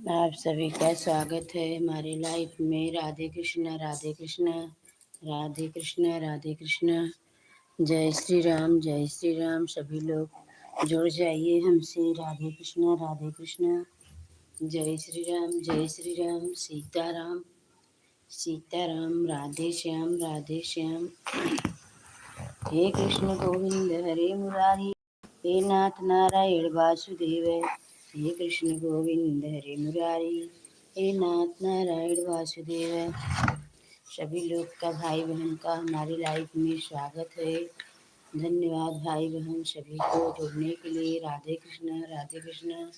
आप सभी का स्वागत है हमारी लाइफ में। राधे कृष्णा राधे कृष्णा राधे कृष्णा राधे कृष्णा। जय श्री राम जय श्री राम। सभी लोग जुड़ जाइए हमसे। राधे कृष्णा जय श्री राम सीताराम सीताराम। राधे श्याम। हे कृष्ण गोविंद हरे मुरारी, हे नाथ नारायण वासुदेव। हे कृष्ण गोविंद हरे मुरारी, हे नाथ नारायण वासुदेव। सभी लोग का भाई बहन का हमारी लाइफ में स्वागत है। धन्यवाद भाई बहन सभी को जुड़ने के लिए। राधे कृष्ण राधे कृष्ण।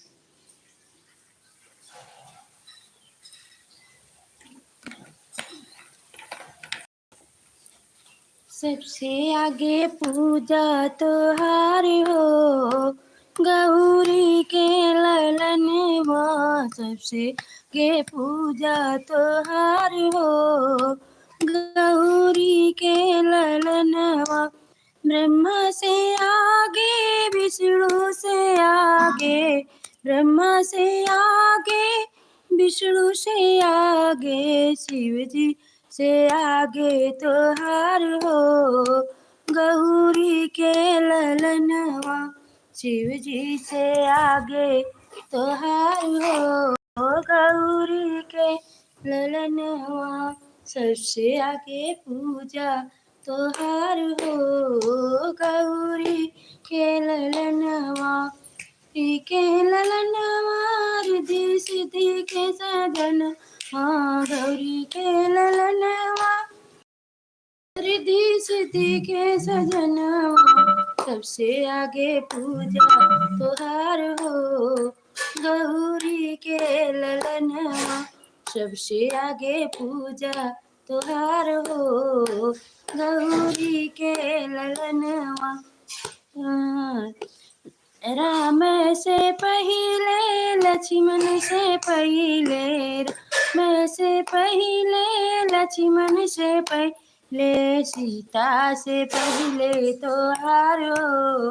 सबसे आगे पूजा तोहार हो, गौरी के ललन माँ। सबसे आगे पूजा तोहार हो, गौरी के ललन माँ। ब्रह्मा से आगे विष्णु से आगे, ब्रह्मा से आगे विष्णु से आगे, शिव जी से आगे तोहार हो, गौरी के ललनवा। शिव जी से आगे तोहार हो, गौरी के ललनवा। सबसे आगे पूजा तोहार हो, गौरी के ललनवा। के ललनवा रिद्धि सिद्धि के साधन, हाँ गौरी के ललनवा रिद्धि सिद्धि के सजनवा। सबसे आगे पूजा तोहार हो, गौरी के ललनवा। सबसे आगे पूजा तोहार हो, गौरी के ललनवा। राम से पहिले लक्ष्मण से पहिले, राम से पहिले लक्ष्मण से पहिले, सीता से पहिले तोहारो,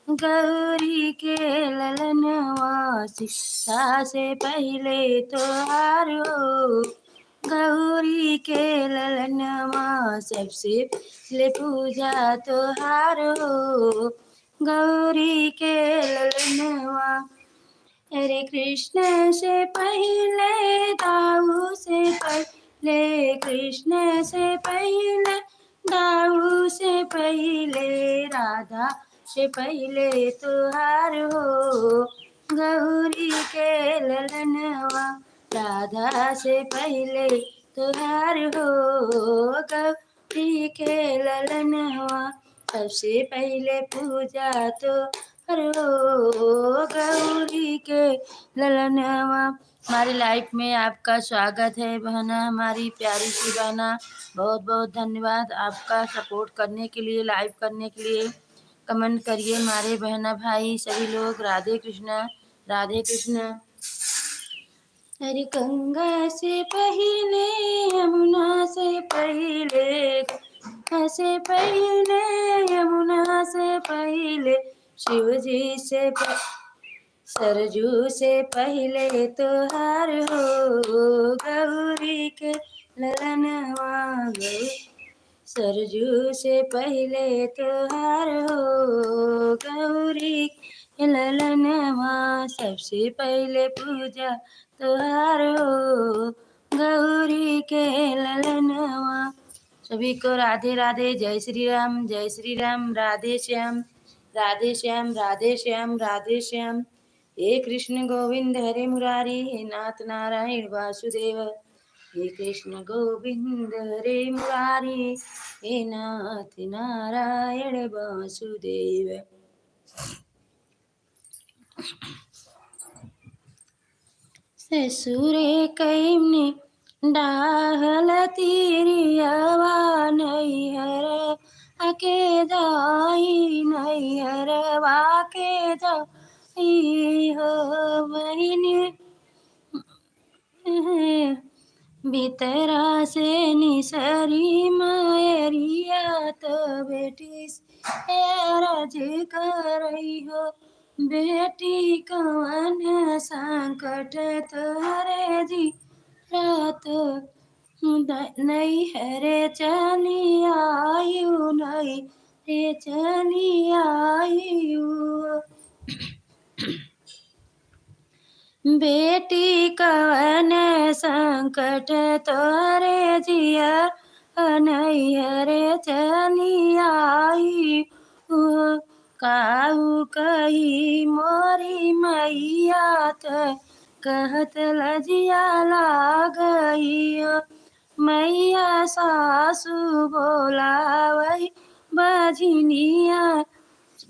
गौरी के ललनवा। सीता से पहिले तोहारो, गौरी के ललनवा। सबसे पहले पूजा तोहारो, गौरी के ललनवा। हरे कृष्ण से पहले दाऊ से पहले, कृष्ण से पहले दाऊ से पहले, राधा से पहले तुहार हो, गौरी के ललनवा। राधा से पहले तुहार हो, गौरी के ललनवा। सबसे पहले पूजा तो करो, गौरी के ललनवा। हमारी लाइफ में आपका स्वागत है बहना, हमारी प्यारी सी बहना। बहुत बहुत धन्यवाद आपका सपोर्ट करने के लिए, लाइव करने के लिए। कमेंट करिए हमारे बहना भाई सभी लोग। राधे कृष्णा राधे कृष्णा। अरे गंगा से पहले, यमुना से पहले, गंगा से पहले, यमुना से पहले, शिव जी से सरजू से पहले तोहार हो, गौरी के ललनवा। सरजू से पहले तोहार हो, गौरी के ललनवा। सबसे पहले पूजा तोहार हो, गौरी के ललनवा। सभी को राधे राधे। जय श्री राम जय श्री राम। राधे श्याम राधे श्याम राधे श्याम राधे श्याम। हे कृष्ण गोविंद हरे मुरारी, हे नाथ नारायण वासुदेव। हे कृष्ण गोविंद हरे मुरारी, हे नाथ नारायण वासुदेव। ससुरे कैमने डाहल तिरियवा, नैहर आके जाई, नैहरवा के जाई हो बहिनी। भीतरा से निसरी मायरिया तो बेटी राज करई हो, बेटी कवन संकट तोहरे जी रात नहीं हरे चली आयु नहीं रे चली आयु बेटी कवन संकट तोरे जिया नैहरे चली आई काहू कही मोरी मैया त कहत लजिया लागई मैया सासू बोलावई बजनिया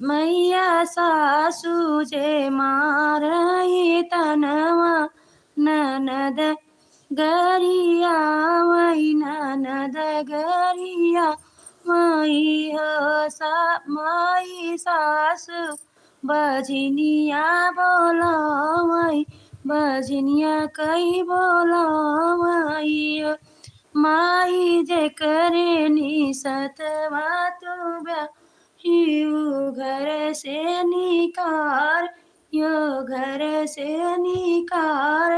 मैया सासू जे मारही तनवा ननद गरिया मई ननद गरिया मई हो माई सासू बजनिया बोला मई बजनिया कई बोला मई माई जे करे नि सतवा तू यू घर से निकार यो घर से निकार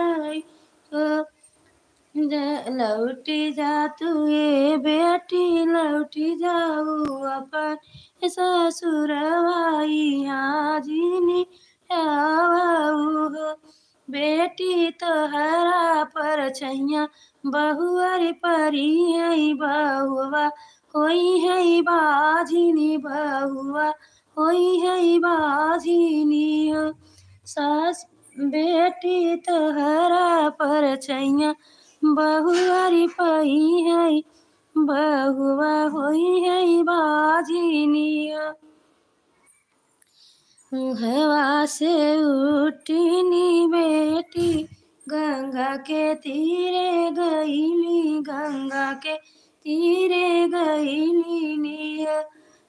लौट जा तू ये बेटी लौट जाऊ अपन ससुरवाई हाजिनी आवाऊ हो बेटी तोहरा पर छैया बहुअर परी है बहुआ होई है बाजिनी बहुआ होई है बाजिनी सास बेटी तोहरा पर छैया बहुआरी पई है बहुआ होई है बाजिनिया हवा से उठनी बेटी गंगा के तीरे गईली गंगा के तीरे गईली निया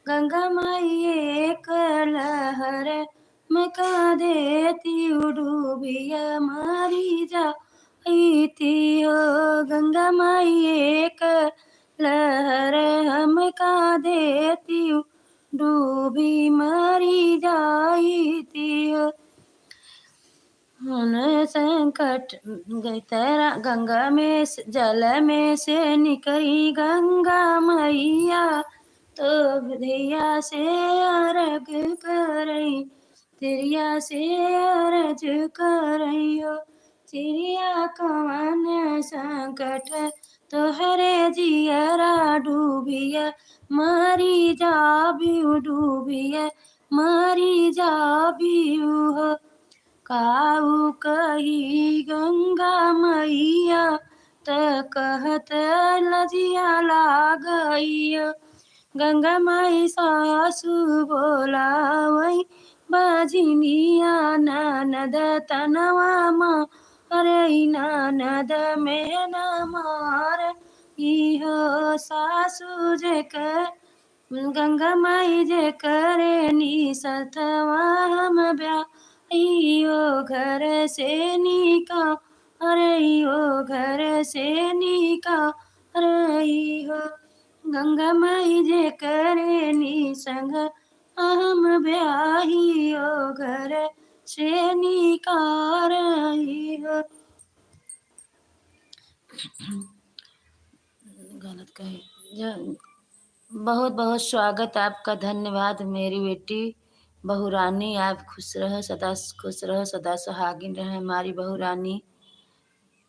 गंगा माई एक लहर मका देती डूबिया मारी जा थी हो गंगा माई एक लहर हम का देती डूबी मरी जाई थी संकट तेरा गंगा में जल में से निकली गंगा मैया तो धिया से अर्घ करई तिरिया से अर्ज करइयो चिड़िया कवन संकट तोहरे जियरा डूबिया मरी जाबियू डूबिया मरी जाबियू हो काऊ कही गंगा मैया त कहत लजिया लागैया गंगा माई सासू बोलावई बजनिया ननद तनवा माँ अरे ननद में न मार इहो सासू जे कर गंगा माई जे करे नी सतवा हम ब्या इहो घर से निका अरे इहो घर से निका अरे इहो गंगा माई जे करे नी संग अहम ब्याही ओ घर से निकार हो गलत कहे बहुत बहुत स्वागत आपका धन्यवाद मेरी बेटी बहू रानी आप खुश रहो सदा सुहागिन रहे हमारी बहू रानी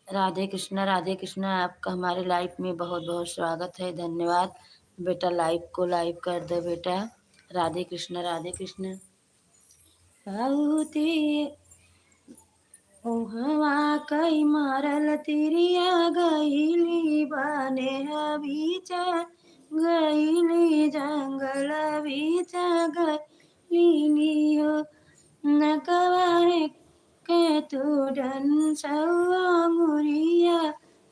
राधे कृष्णा आपका हमारे लाइफ में बहुत बहुत स्वागत है धन्यवाद बेटा लाइव को लाइव कर दो बेटा राधे कृष्ण ओहवा कई मारल तिरिया गईली बने बीच गईली जंगल बीच गईली हो नकवारे के तू डन सौआ मुरिया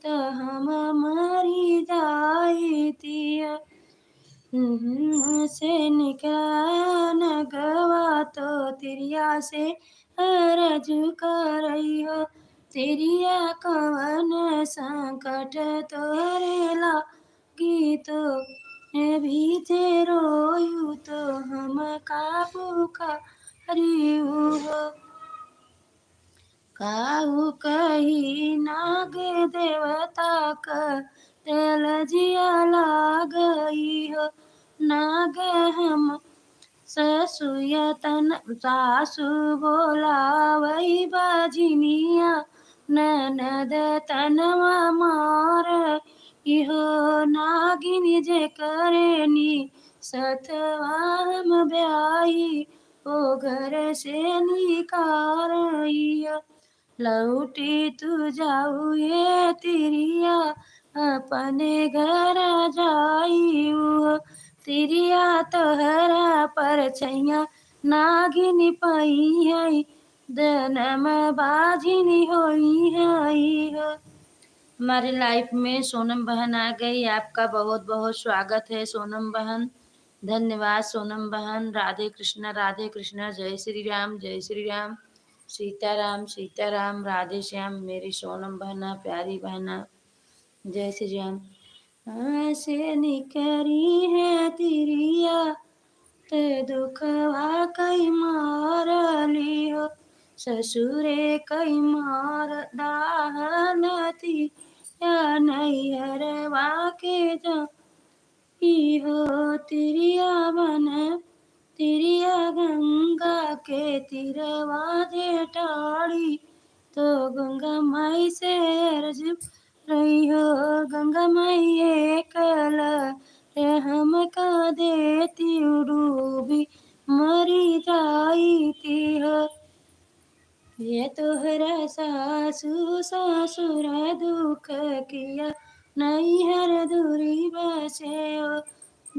तो हम मरी जाई तिया से निकला न गवा तो तिरिया से अरज करई हो तिरिया कवन संकट तोरे लागी तो भीते रोयू तो हम काबू का काहू कही नाग देवता का तेल जिया लागई हो। नाग हम ससुयतन सासु बोलावई बाजिनिया ननद तनवा मार इहो नागिन जे करेनी सतवाम ब्याई ओ घर से निकारइया लौटी तू जाऊ ये तिरिया अपने घर जाई तिरिया तोहरा पर छैया नागिन पई है दनम बाजिनी होई है। हमारे लाइफ में सोनम बहन आ गई। आपका बहुत बहुत स्वागत है सोनम बहन। धन्यवाद सोनम बहन। राधे कृष्णा, जय श्री राम, जय श्री राम, सीताराम सीताराम, राधे श्याम। मेरी सोनम बहना, प्यारी बहना, जय श्री राम। ऐसे निकरी है तिरिया ते दुखवा कई मार लियो ससुरे कई मार डाहनती या नैहरवा के जा इहो तिरिया बन तिरिया गंगा के तिरवा जेठाड़ी तो गंगा माई से अर्ज रही हो गंगा माई कल हम का देती डूबी मरी जाई थी हो। ये तोहरा सासू ससुर दुख किया नैहर दूरी बसे हो।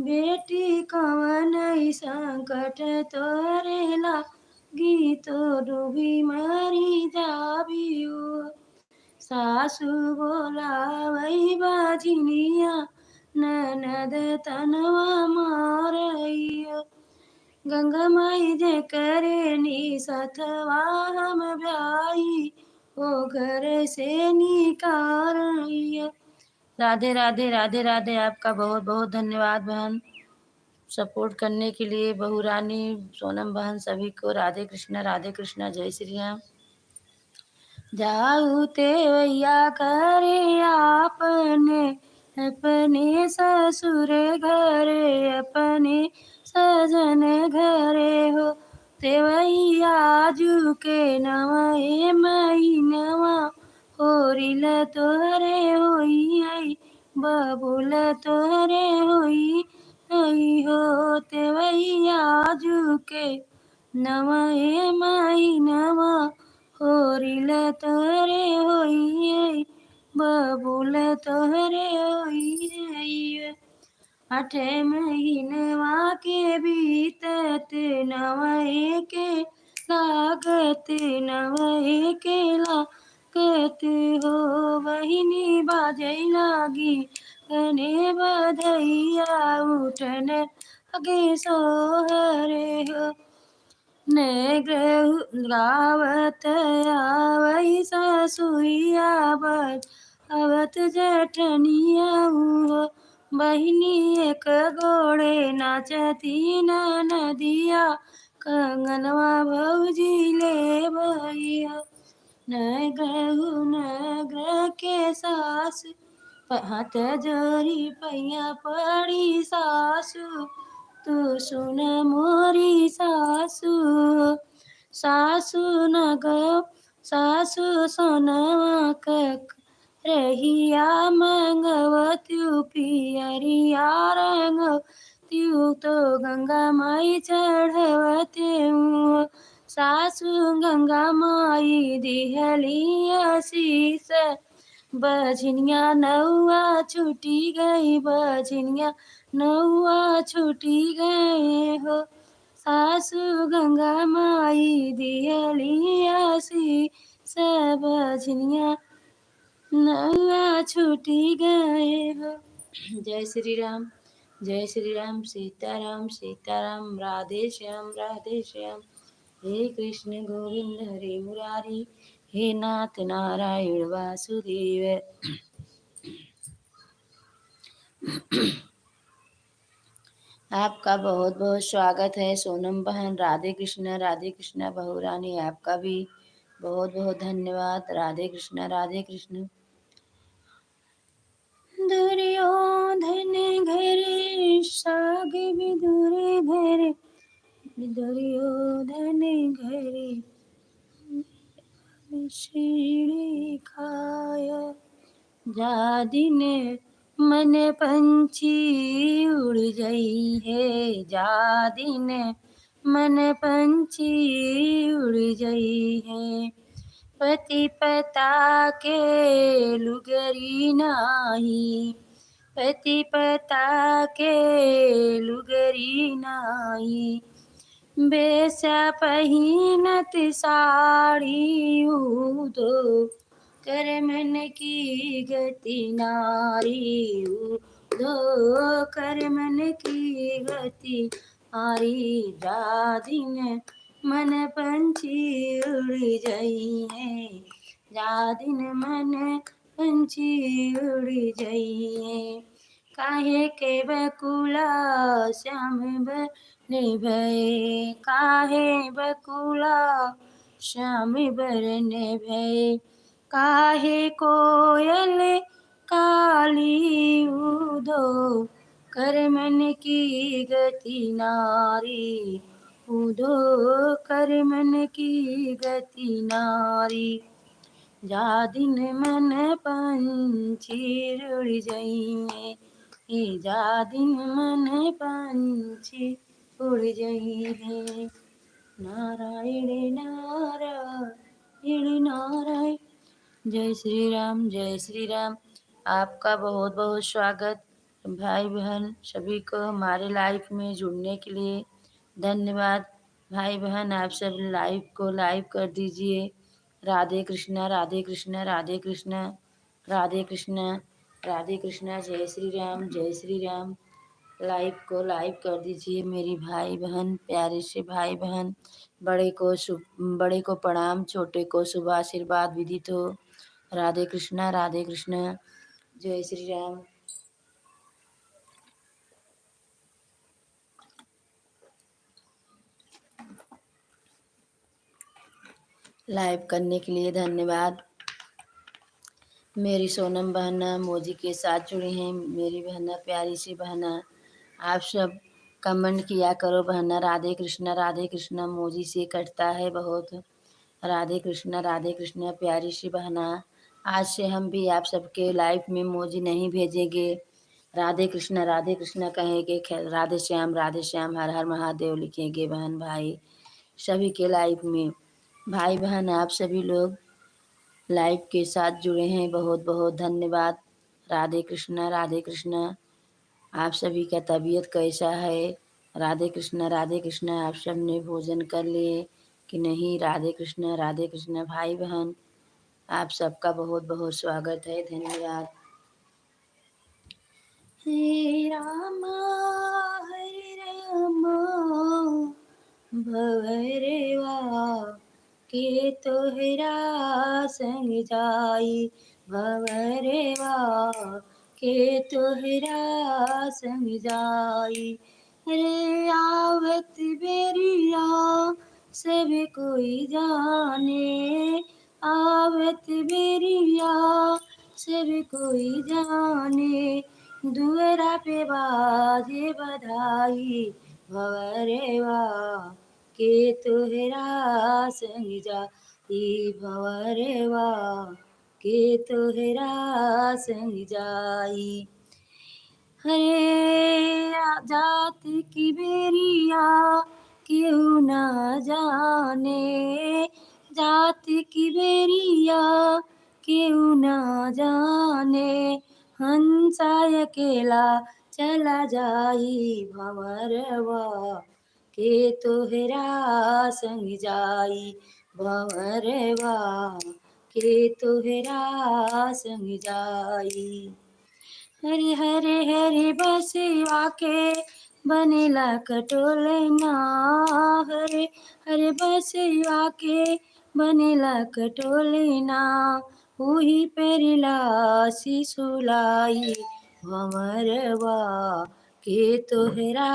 बेटी कवन संकट तोरे लागी तो डूबी मरी जाबी हो। सासू बोलावई बाजिनिया ननद तनवा मारइयो गंगा माई जे करेनी सतवा हम ब्याई ओ घर से निकारइयो। राधे राधे राधे राधे। आपका बहुत बहुत धन्यवाद बहन, सपोर्ट करने के लिए। बहू रानी, सोनम बहन, सभी को राधे कृष्णा, जय श्री राम। जाऊ ते भैया करे आपने अपने ससुर घरे अपने सजन घरे हो। ते भैया जू के नवे महीनवा होरिल तोहरे होई आई बबुल तोहरे होई आई हो। ते भैया जू के नवे महीनवा होरिल तोहरे होई बबुल तोहरे होई। अठे महीनवा के बीतत नवे के लागत नवे के लागत हो। बहिनी बाजै लागी गने बधैया उठन अगे सोहरे हो। ने गावत आवई ससुइया बज अवत जठनिया हो। बहिनी एक गोड़े नाचती नदिया कंगनवा भौजी ले भैया नग्रह के सास हाथ जोरी पैया पड़ी सासू तू सुन मोरी सासू सासू न गो सासू सोनवा कक रहिया मंगवत्यु पियरिया रंग त्यू तो गंगा माई चढ़वत्यू सासू गंगा माई दिहली आशीष बजनिया नौआ छूटी गई बजनिया नौआ छूटी गए हो। सासू गंगा माई दिहली आशीष बजनिया नौआ छूटी गए हो। जय श्री राम, जय श्री राम, सीताराम सीताराम, राधे श्याम, हे कृष्ण गोविंद हरे मुरारी, हे नाथ नारायण वासुदेव। आपका बहुत बहुत स्वागत है सोनम बहन। राधे कृष्णा बहू रानी, आपका भी बहुत बहुत धन्यवाद। राधे कृष्णा। दुर्योधन घरे साग विदुर धरे, दुर्योधन घरे शिड़ी खाय, जा दिन मन पंछी उड़ गई है, जा दिन मन पंछी उड़ गई है। पति पता के लुगरी नाही, पति पता के लुगरी नाही, बेस पहिनत साड़ी उदो, कर मन की गति नारी उदो, कर मन की गति नारी, जा दिन मन पंछी उड़ गई है, जा दिन मन पंछी उड़ गई है। काहे के बकुला श्याम बरने भये, काहे बकुला श्याम बरने भये, काहे कोयल काली उदो, कर मन की गति नारी उदो, कर मन की गति नारी, जा दिन मन पंछी उड़ जाइए, जा दिन मन पंछी उड़ जाइए। नारायण नारायण नारायण। जय श्री राम, जय श्री राम। आपका बहुत बहुत स्वागत भाई बहन सभी को हमारे लाइफ में जुड़ने के लिए धन्यवाद। भाई बहन आप सब लाइव को लाइव कर दीजिए। राधे कृष्णा राधे कृष्णा राधे कृष्णा राधे कृष्णा राधे कृष्णा। जय श्री राम, जय श्री राम। लाइव को लाइव कर दीजिए मेरी भाई बहन, प्यारे से भाई बहन। बड़े को प्रणाम, छोटे को शुभ आशीर्वाद विदित हो। राधे कृष्णा राधे कृष्णा। जय श्री राम। लाइव करने के लिए धन्यवाद। मेरी सोनम बहना मोजी के साथ जुड़ी हैं, मेरी बहना प्यारी सी बहना। आप सब कमेंट किया करो बहना, राधे कृष्णा मोजी से कटता है बहुत। राधे कृष्णा प्यारी सी बहना। आज से हम भी आप सबके लाइफ में मोजी नहीं भेजेंगे। राधे कृष्णा कहेंगे, राधे श्याम हर हर महादेव लिखेंगे बहन भाई सभी के लाइफ में। भाई बहन आप सभी लोग लाइव के साथ जुड़े हैं, बहुत बहुत धन्यवाद। राधे कृष्णा। आप सभी का तबीयत कैसा है? राधे कृष्णा। आप सब ने भोजन कर लिए कि नहीं? राधे कृष्णा भाई बहन आप सबका बहुत बहुत स्वागत है, धन्यवाद। हे रामा हरे रामा भवरवा के तोहरा संग जाई, भवरवा के तोहरा संग जाई। रे आवत बेरिया सब कोई जाने, आवत बेरिया सब कोई जाने, दुअरा पे बाजे बधाई, भवरवा के तोहरा संग जाई, भवरवा के तोहरा संग जाई। हरे जात की बेरिया क्यों ना जाने, जात की बेरिया क्यों ना जाने, हंसा अकेला चला जाई, भंवरवा के तोहरा संग जाई, भंवरवा के तोहरा संग जाई। हरे हरे हरे बसिया के बनेला कटोलना, हरे हरे बसिया के बनेला कटोलना, उही पेरिला शिशुलाई, भंवरवा के तोहरा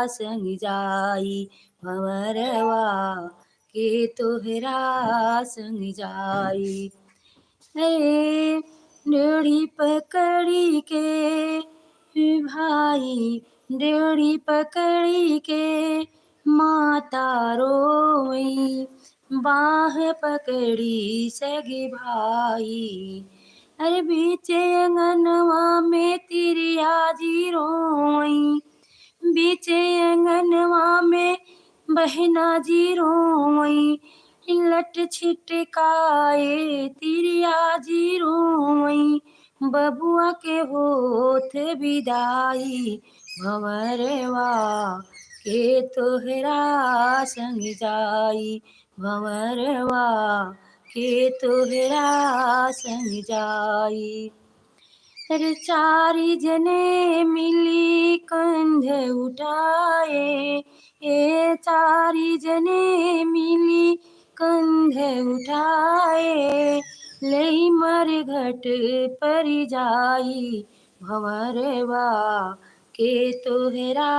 संग जाई भंवरवा के तोहरा संग जाई। हे डेढ़ी पकड़ी के भाई डेढ़ी पकड़ी के माता रोई बाह पकड़ी सगे भाई। अरे बीचे अंगनवा में तिरिया जी रोई बीचे अंगनवा में बहना जी रोई लट छिटकाए तिरिया जी रोई बबुआ के होठ विदाई भंवरवा के तोहरा संग जाई भंवरवा के तोहरा संग जाई। अरे चारी जने मिली कंध उठाए ये चारी जने मिली कंध उठाए ले मर घट पर जाई भंवरवा के तोहरा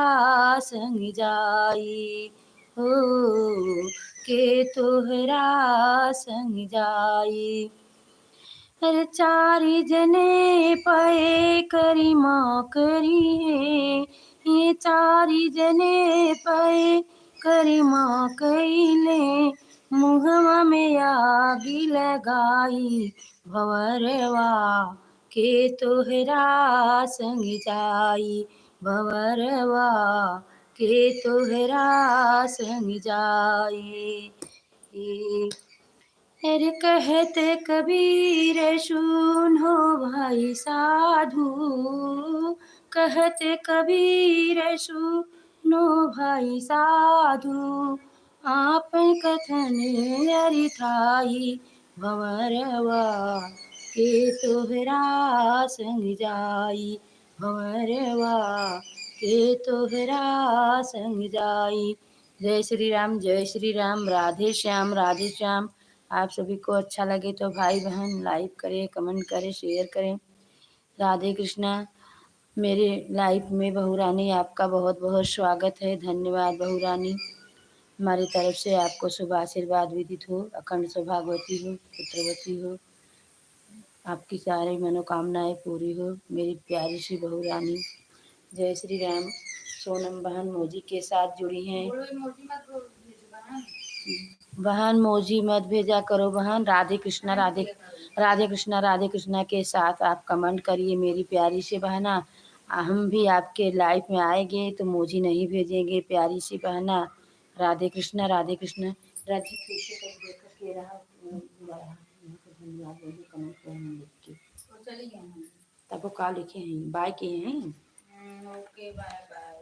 संग जाई हो के तोहरा संग जाई। हर चारी जने पए करी माँ करी है ये चारी जने पए करी माँ कैले मुहवा में आगी लगाई भंवरवा के तोहरा संग जाई भंवरवा के तोहरा संग जाई। अरे कहते कबीर सुनो भाई साधु कहते कबीर सुनो भाई साधु आपन कथन अरिथाई भंवरवा के तोहरा संग जाई भंवरवा के तोहरा संग जाई। जय श्री राम राधे श्याम। आप सभी को अच्छा लगे तो भाई बहन लाइक करें कमेंट करें शेयर करें। राधे कृष्णा। मेरे लाइफ में बहू रानी आपका बहुत बहुत स्वागत है। धन्यवाद बहू रानी। हमारी तरफ से आपको शुभ आशीर्वाद विदित हो अखंड सौभाग्यवती हो पुत्रवती हो आपकी सारी मनोकामनाएं पूरी हो मेरी प्यारी सी बहू रानी। जय श्री राम। सोनम बहन मोजी के साथ जुड़ी हैं। बहन मोजी मत भेजा करो बहन। राधे कृष्णा राधे कृष्णा के साथ आप कमेंट करिए मेरी प्यारी सी बहना। हम भी आपके लाइफ में आएंगे तो मोजी नहीं भेजेंगे प्यारी सी बहना। राधे कृष्णा राधे कृष्णा। राधे तब वो का लिखे हैं बाय के हैं। Okay bye bye.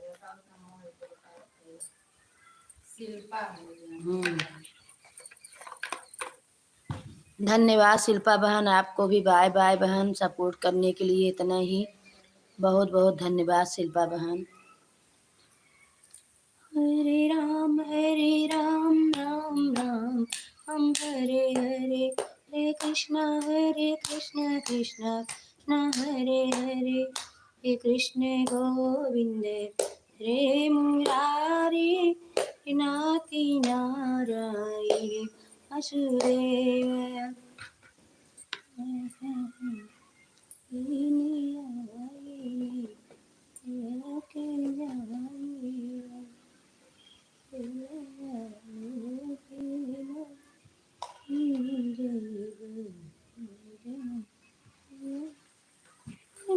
शिल्पा धन्यवाद शिल्पा बहन आपको भी बाय बाय बहन सपोर्ट करने के लिए इतना ही बहुत बहुत धन्यवाद शिल्पा बहन। हरे राम राम राम हम हरे हरे हरे कृष्णा कृष्ण कृष्ण हरे हरे हे कृष्ण गोविंद रे मुरारी नाति नारायण वासुदेव।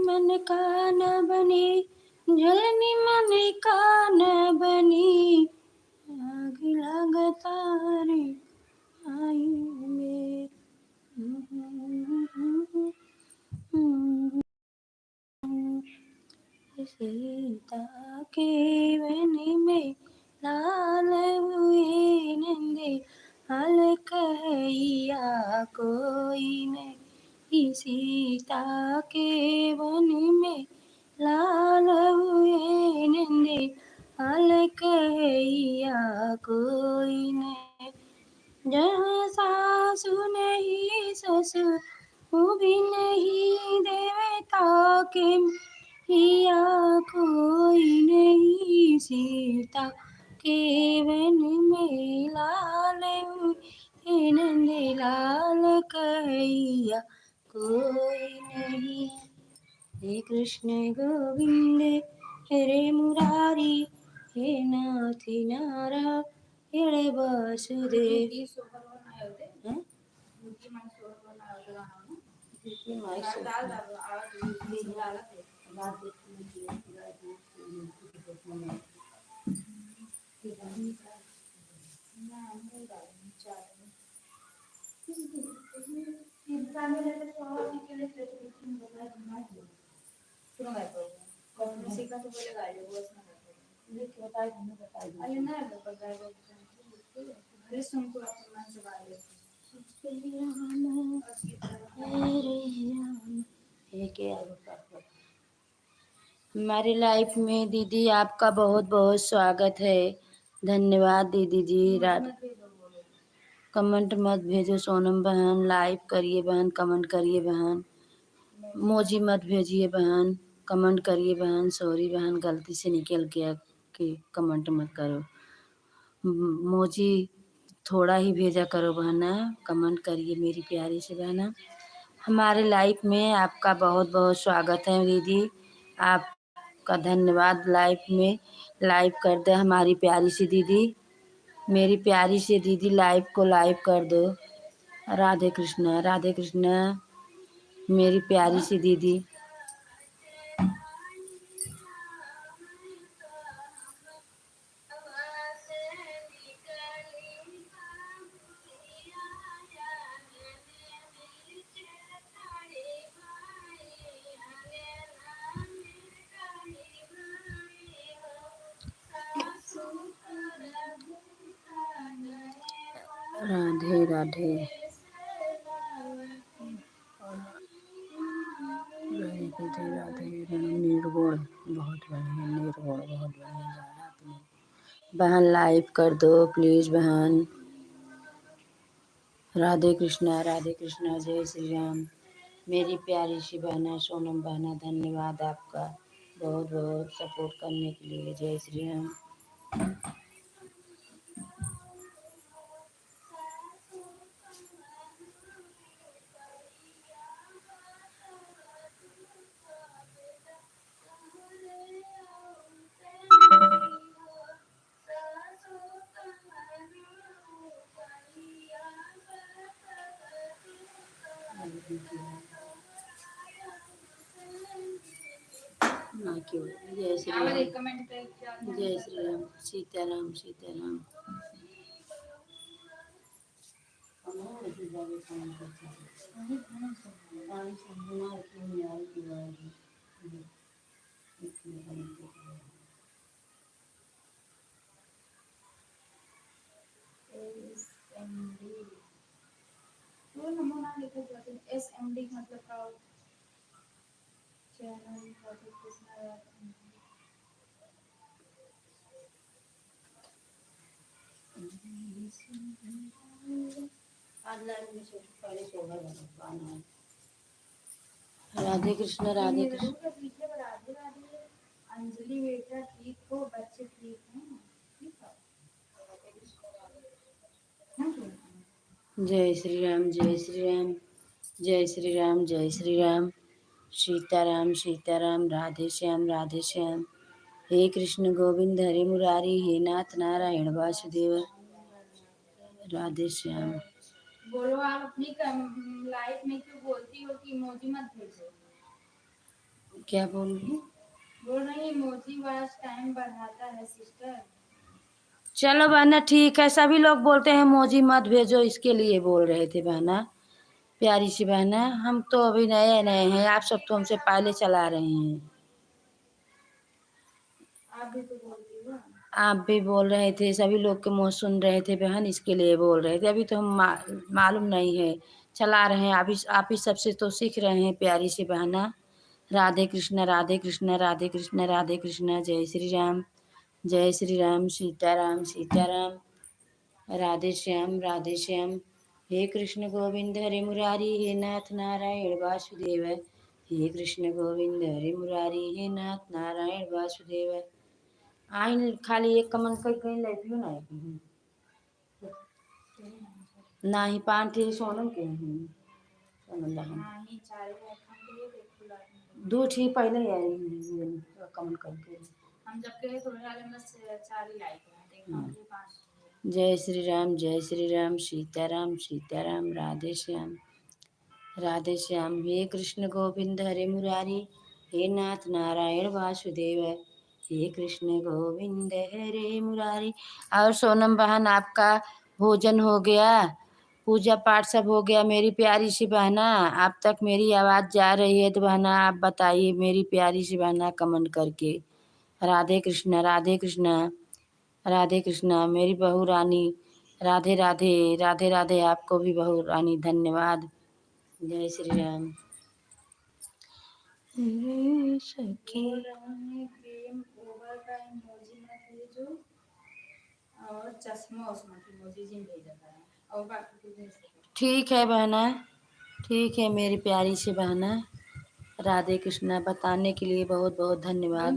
मन का न बने जलनी मन का न बनी आग लगता रे आयु में। सीता के वन में लाल हुए नंदे हल कहैया कोई नहीं। सीता के वन में लाल हुए नंदे हल कहैया कोई नहीं। जहाँ सासु नहीं ससुर भी नहीं देवता के हिया कोई नहीं सीता के वन में लाल हे नंद लाल कहिया कोई नहीं। हे कृष्ण गोविंद हरे मुरारी हे नाथ नारायण वासुदेव। हं? हमारी लाइफ में दीदी आपका बहुत बहुत स्वागत है। धन्यवाद दीदी जी। कमेंट मत भेजो सोनम बहन, लाइव करिए बहन, कमेंट करिए बहन, मोजी मत भेजिए बहन, कमेंट करिए बहन। सॉरी बहन, गलती से निकल गया कि कमेंट मत करो। मोजी थोड़ा ही भेजा करो बहना, कमेंट करिए मेरी प्यारी से बहना। हमारे लाइफ में आपका बहुत बहुत स्वागत है दीदी। आपका धन्यवाद। लाइफ में लाइव कर दे हमारी प्यारी सी दीदी, मेरी प्यारी सी दीदी लाइव को लाइव कर दो। राधे कृष्णा राधे कृष्णा मेरी प्यारी सी दीदी। राधे राधे राधे राधे। निर्गुण बहुत बढ़िया, निर्गुण बहुत बढ़िया गाना आपने। बहन लाइव कर दो प्लीज बहन। राधे कृष्णा जय श्री राम। मेरी प्यारी सी बहना सोनम बहना, धन्यवाद आपका बहुत बहुत सपोर्ट करने के लिए। जय श्री राम। जय श्री राम जय श्री राम। सीताराम सीताराम। SMD मतलब चैनल राधे कृष्णा। राधे कृष्ण राधे कृष्ण। अंजलि बेटा ठीक हो, बच्चे ठीक हैं? जय श्री राम जय श्री राम जय श्री राम जय श्री राम। सीताराम सीताराम। राधे श्याम राधे श्याम। हे कृष्ण गोविंद हरे मुरारी हे नाथ नारायण वासुदेव। राधे श्याम। बोलो आप अपनी लाइफ में क्यों बोलती हो कि इमोजी मत भेजो? क्या बोल रही? बोल रही इमोजी वाच टाइम बढ़ाता है सिस्टर। चलो बहना ठीक है, सभी लोग बोलते हैं इमोजी मत भेजो, इसके लिए बोल रहे थे बहना। प्यारी सी बहना, हम तो अभी नए नए हैं, आप सब तो हमसे पहले चला रहे हैं। आप भी तो बोलती हो। आप भी बोल रहे थे, सभी लोग के मुँह सुन रहे थे बहन, इसके लिए बोल रहे थे। अभी तो हम मालूम नहीं है, चला रहे हैं। आप ही सबसे तो सीख रहे हैं प्यारी सी बहना। राधे कृष्ण राधे कृष्ण राधे कृष्ण राधे कृष्ण। जय श्री राम जय श्री राम। सीताराम सीताराम। राधे श्याम। हे कृष्ण गोविंद हरे मुरारी हे नाथ नारायण वासुदेव। हे कृष्ण गोविंद हरे मुरारी, हे नाथ नारायण वासुदेव। आइन खाली एक कमन कई कई लाइफ ना नाही पांठी सोनम के सोनम दो ठीक पहले आई कमन करके हम जब के थोड़े वाले में 4 ही आई थे 5। जय श्री राम सीताराम सीताराम राधे श्याम हे कृष्ण गोविंद हरे मुरारी, हे नाथ नारायण वासुदेव। हे कृष्ण गोविंद हरे मुरारी। और सोनम बहन आपका भोजन हो गया, पूजा पाठ सब हो गया मेरी प्यारी सी बहना। आप तक मेरी आवाज़ जा रही है तो बहना आप बताइए मेरी प्यारी सी बहना कमेंट करके। राधे कृष्णा राधे कृष्णा राधे कृष्णा मेरी बहू रानी। राधे राधे राधे राधे आपको भी बहू रानी धन्यवाद। जय श्री राम। सखी और चश्मा उस्मा की मोजी जी भेजा था और बाकी ठीक है बहना, ठीक है मेरी प्यारी सी बहना। राधे कृष्णा बताने के लिए बहुत बहुत धन्यवाद।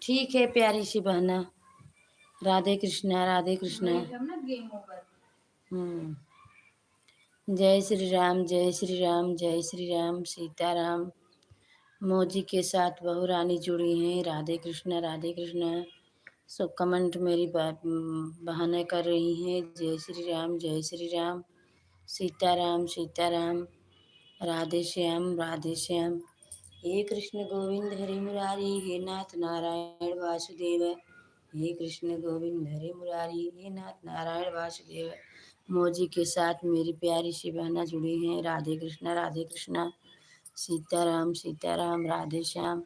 ठीक है प्यारी सी बहना। राधे कृष्णा राधे कृष्णा। जय श्री राम जय श्री राम जय श्री राम सीताराम। मोजी के साथ बहू रानी जुड़ी हैं। राधे कृष्णा राधे कृष्णा। सब कमेंट मेरी बहनें कर रही हैं। जय श्री राम सीताराम सीताराम राधे श्याम। हे कृष्ण गोविंद हरे मुरारी, हे नाथ नारायण वासुदेव। हे कृष्ण गोविंद हरे मुरारी, हे नाथ नारायण वासुदेव। मोजी के साथ मेरी प्यारी सी बहना जुड़ी हैं। राधे कृष्णा सीताराम सीताराम राधे श्याम।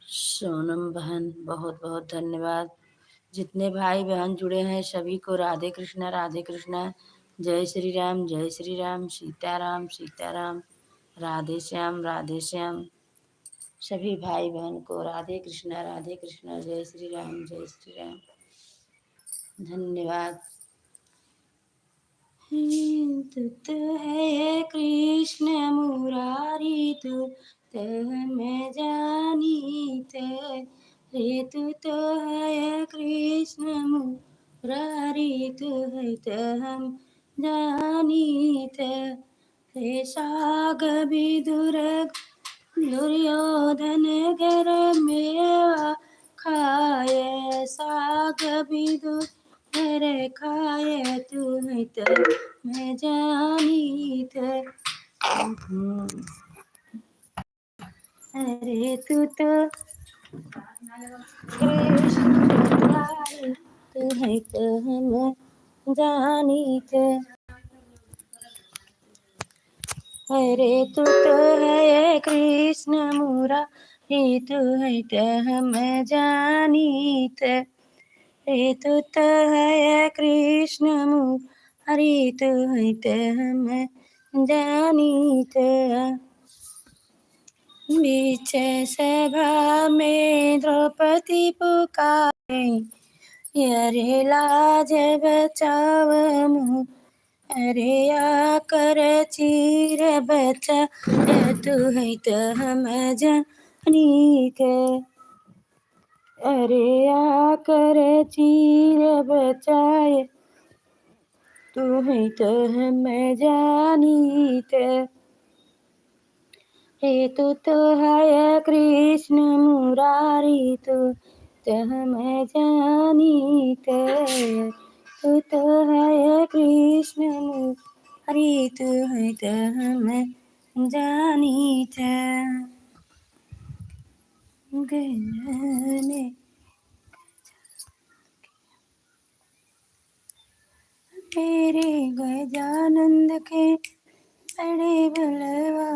सोनम बहन बहुत बहुत धन्यवाद। जितने भाई बहन जुड़े हैं सभी को राधे कृष्णा। जय श्री राम सीताराम सीताराम राधे श्याम। सभी भाई बहन को राधे कृष्णा जय श्री राम धन्यवाद। तू तो है कृष्ण मुरारी, तू तो मैं जानी थे। रे तू तो है कृष्ण मुरारी, तू है तो हम जानी थे। हे साग विदुर दुर्योधन घर मेवा खाए, साग विदुर घर खाए, तू है तो मैं जानी थे। अरे तू तो कृष्ण मुरारी, तू है तो हम जानी थे। अरे तू तो है कृष्ण मुरारी, तू है तो हम जानी थे। रे तू तो है कृष्ण मुरारी, तू है तो हम जानी थे। बीच सभा में द्रौपदी पुकारे, अरे लाज बचाव मुँह, अरे आकर चीर बचा, तू है तो हम जानी थे। अरे आकर चीर बचाए, तू है तो हम जानी थे। हे तू तो है कृष्ण मुरारी, तू तो हम जानी थे। तू तो है कृष्ण मुरारी, तू है तो हम जानी थे। गने तेरे गजानंद के बड़े बलवा,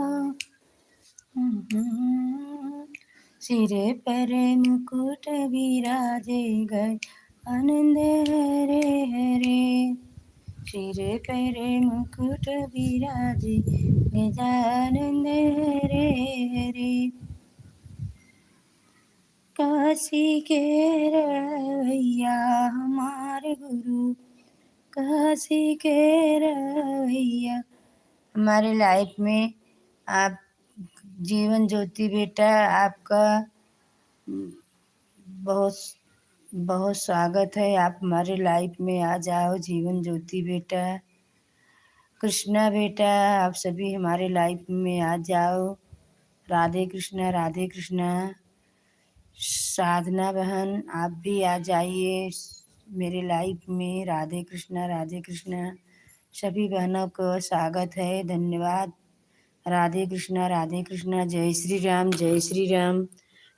सिर पर मुकुट विराजे गए आनंद हरे हरे। सिर पर मुकुट विराजे गजानंद हरे हरे। काशी के रवैया हमारे गुरु, काशी के रवैया। हमारे लाइफ में आप जीवन ज्योति बेटा, आपका बहुत बहुत स्वागत है। आप हमारे लाइफ में आ जाओ जीवन ज्योति बेटा। कृष्णा बेटा, आप सभी हमारे लाइफ में आ जाओ। राधे कृष्णा राधे कृष्णा। साधना बहन, आप भी आ जाइए मेरे लाइफ में। राधे कृष्णा राधे कृष्णा। सभी बहनों को स्वागत है, धन्यवाद। राधे कृष्णा राधे कृष्णा। जय श्री राम जय श्री राम।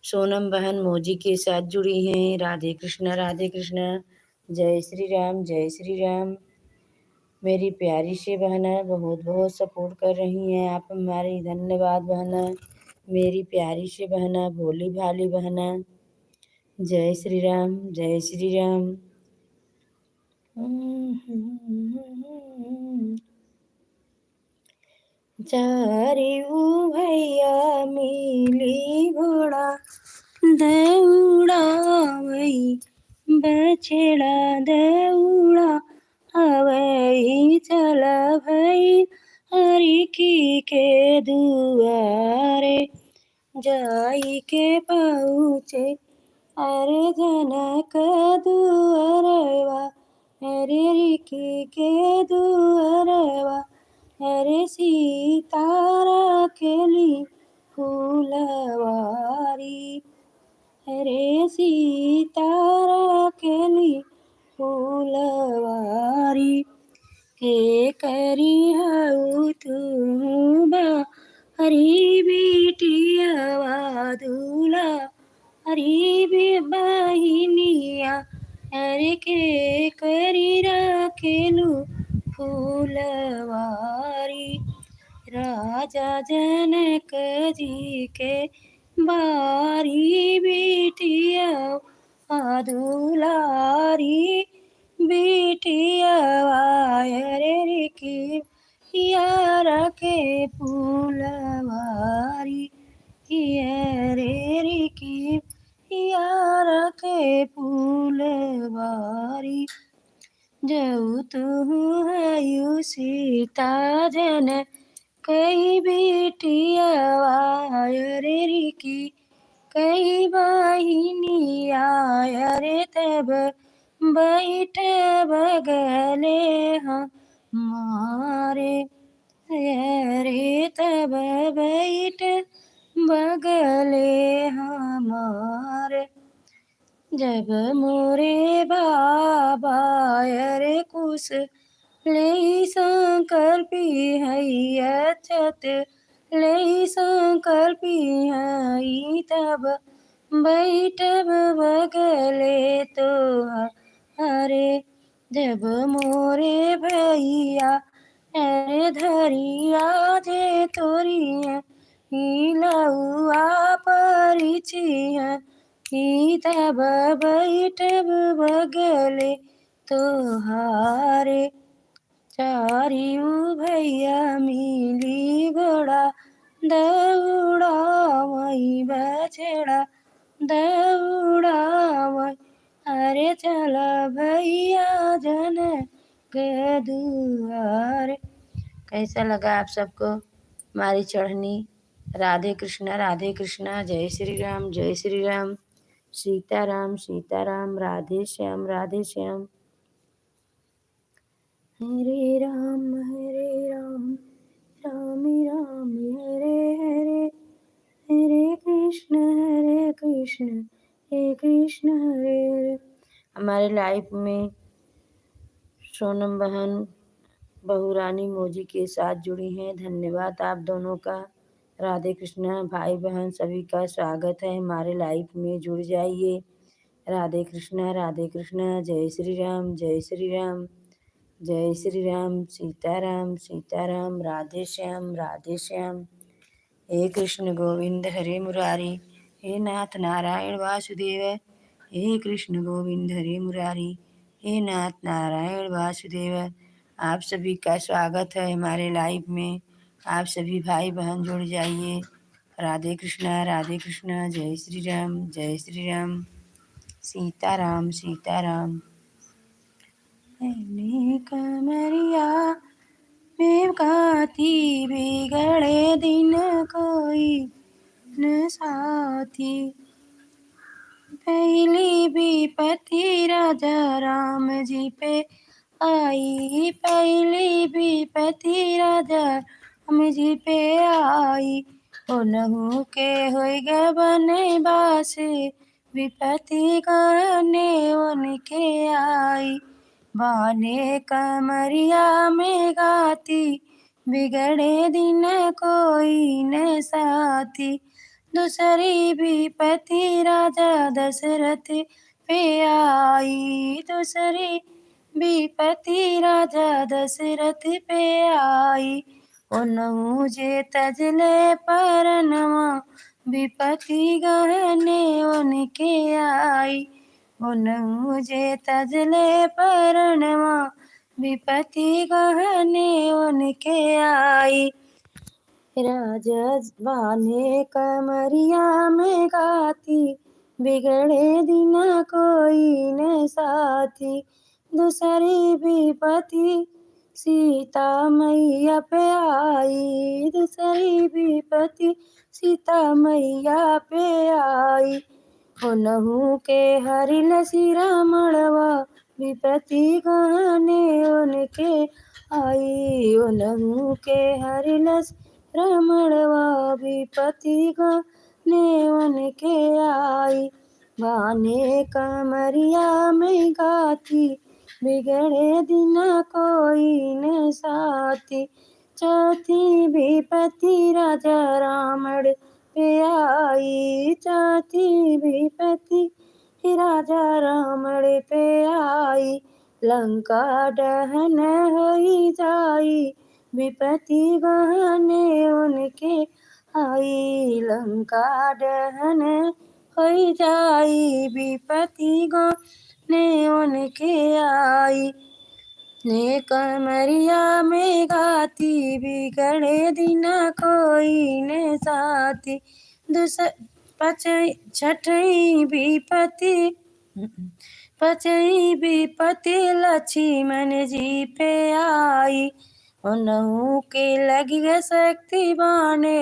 सोनम बहन मोजी के साथ जुड़ी हैं। राधे कृष्णा राधे कृष्णा। जय श्री राम जय श्री राम। मेरी प्यारी सी बहना बहुत बहुत सपोर्ट कर रही हैं आप हमारी, धन्यवाद बहना। मेरी प्यारी सी बहना, भोली भाली बहना। जय श्री राम जय श्री राम। चारिऊ भैया मिली घोड़ा दौड़ावई, बछड़ा दौड़ा अवई चल भई हरि की के दुआरे। जाई के पहुँचे अरे जनक दुअरवा, अरे रिकी के दुअरवा, अरे सीतारा केली फूलवारी, अरे सीतारा केली फूलवारी। के करी हऊ तू बा हरी बिटियावा दूल्हा, हरी बहिनिया, अरे के करी राखेलू फूलवारी। राजा जनक जी के बारी बिटिया दुलारी, बिटिया रे की यारा के फूलवारी, रे की यारा के फूलवारी। जऊ तू हयु सीता जन कई बेटिया रे की कई बहिनी रे तब बैठ बगले हमारे, रे तब बैठ बगले हमारे। जब मोरे बाबा रे कुश ले शंकर पिहैया छत ले शंकर पिहई, तब बैठब बगले तो हरे। जब मोरे भैया अरे धरिया जे तोरिया हिलौआ परिचिया, तब बैठब बगले तोहारे। चारिऊ भैया मिली घोड़ा दौड़ावई, बछड़ा दौड़ावई, अरे चल भैया जन के दुआरे। कैसा लगा आप सबको हमारी चढ़नी? राधे कृष्णा जय श्री राम जय श्री राम। सीताराम सीताराम, राधे श्याम राधे श्याम। हरे राम राम राम हरे हरे, हरे कृष्ण कृष्ण हरे हरे। हमारे लाइफ में सोनम बहन बहुरानी मोजी के साथ जुड़ी हैं, धन्यवाद आप दोनों का। राधे कृष्णा भाई बहन सभी का स्वागत है, हमारे लाइफ में जुड़ जाइए। राधे कृष्णा। जय श्री राम जय श्री राम। जय श्री राम। सीताराम सीताराम, राधे श्याम। हे कृष्ण गोविंद हरे मुरारी, हे नाथ नारायण वासुदेव। हे कृष्ण गोविंद हरे मुरारी, हे नाथ नारायण वासुदेव। आप सभी का स्वागत है हमारे लाइव में। आप सभी भाई बहन जुड़ जाइए। राधे कृष्णा। जय श्री राम। सीताराम सीताराम। मैंने कमरिया में गाती बिगड़े दिन कोई न साथी। पहली विपत्ति राजा राम जी पे आई, पहली विपत्ति राजा राम जी पे आई। ओनहु के होई गे बनवास विपत्ति गने उनके आई। बाने कमरिया में गाती बिगड़े दिन कोई न साथी। दूसरी विपत्ति राजा दशरथ पे आई, दूसरी विपत्ति राजा दशरथ पे आई। ओनहु जे तजले परनवा विपत्ति गहने उनके आई। ओनहु जे तजले परनवा विपत्ति गहने उनके आई। राजा बाने कमरिया में गाती बिगड़े दिन कोई न साथी। दूसरी विपत्ति सीता मैया पे आई, दूसरी विपत्ति सीता मैया पे आई। ओनहु के हरिल सिरा मड़वा विपत्ति गहने उनके आई। ओनहु के हरिल रमणवा विपत्ति गने उनके आई। बाने कमरिया में गाती बिगड़े दिन कोई न साथी। चौथी विपत्ति राजा रावण पे आई, चौथी विपत्ति राजा रावण पे आई। लंका दहन होई जाई विपत्ति गहने उनके आई। लंका दहन होई जाई विपत्ति गहने उनके आई। ने कमरिया में गाती बिगड़े दिन कोई न साथी। छठी विपत्ति पचई विपत्ति लक्ष्मण जी पे आई। ओनहु के लगी गे शक्ति बाने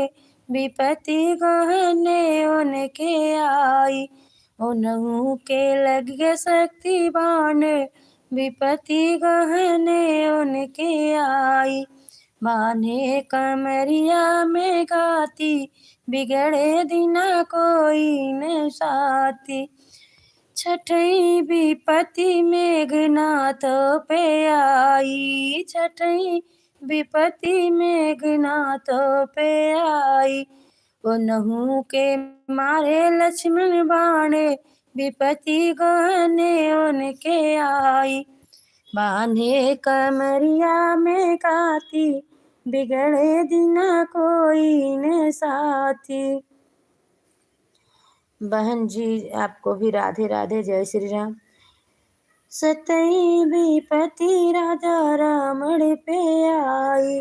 विपत्ति गहने उनके आई। ओनहु के लगी गे शक्ति बाने विपत्ति गहने उनके आई। बाने कमरिया में गाती बिगड़े दिन कोई न साथी। छठई विपत्ति मेघनाथ पे आई, छठई विपत्ति मेघनाथ पे आई। ओनहु के मारे लक्ष्मण बाणे विपत्ति गहने उनके आई। बांधे कमरिया में गाती बिगड़े दिन कोई न साथी। बहन जी आपको भी राधे राधे, जय श्री राम। सतई विपत्ति राजा रावण पे आई।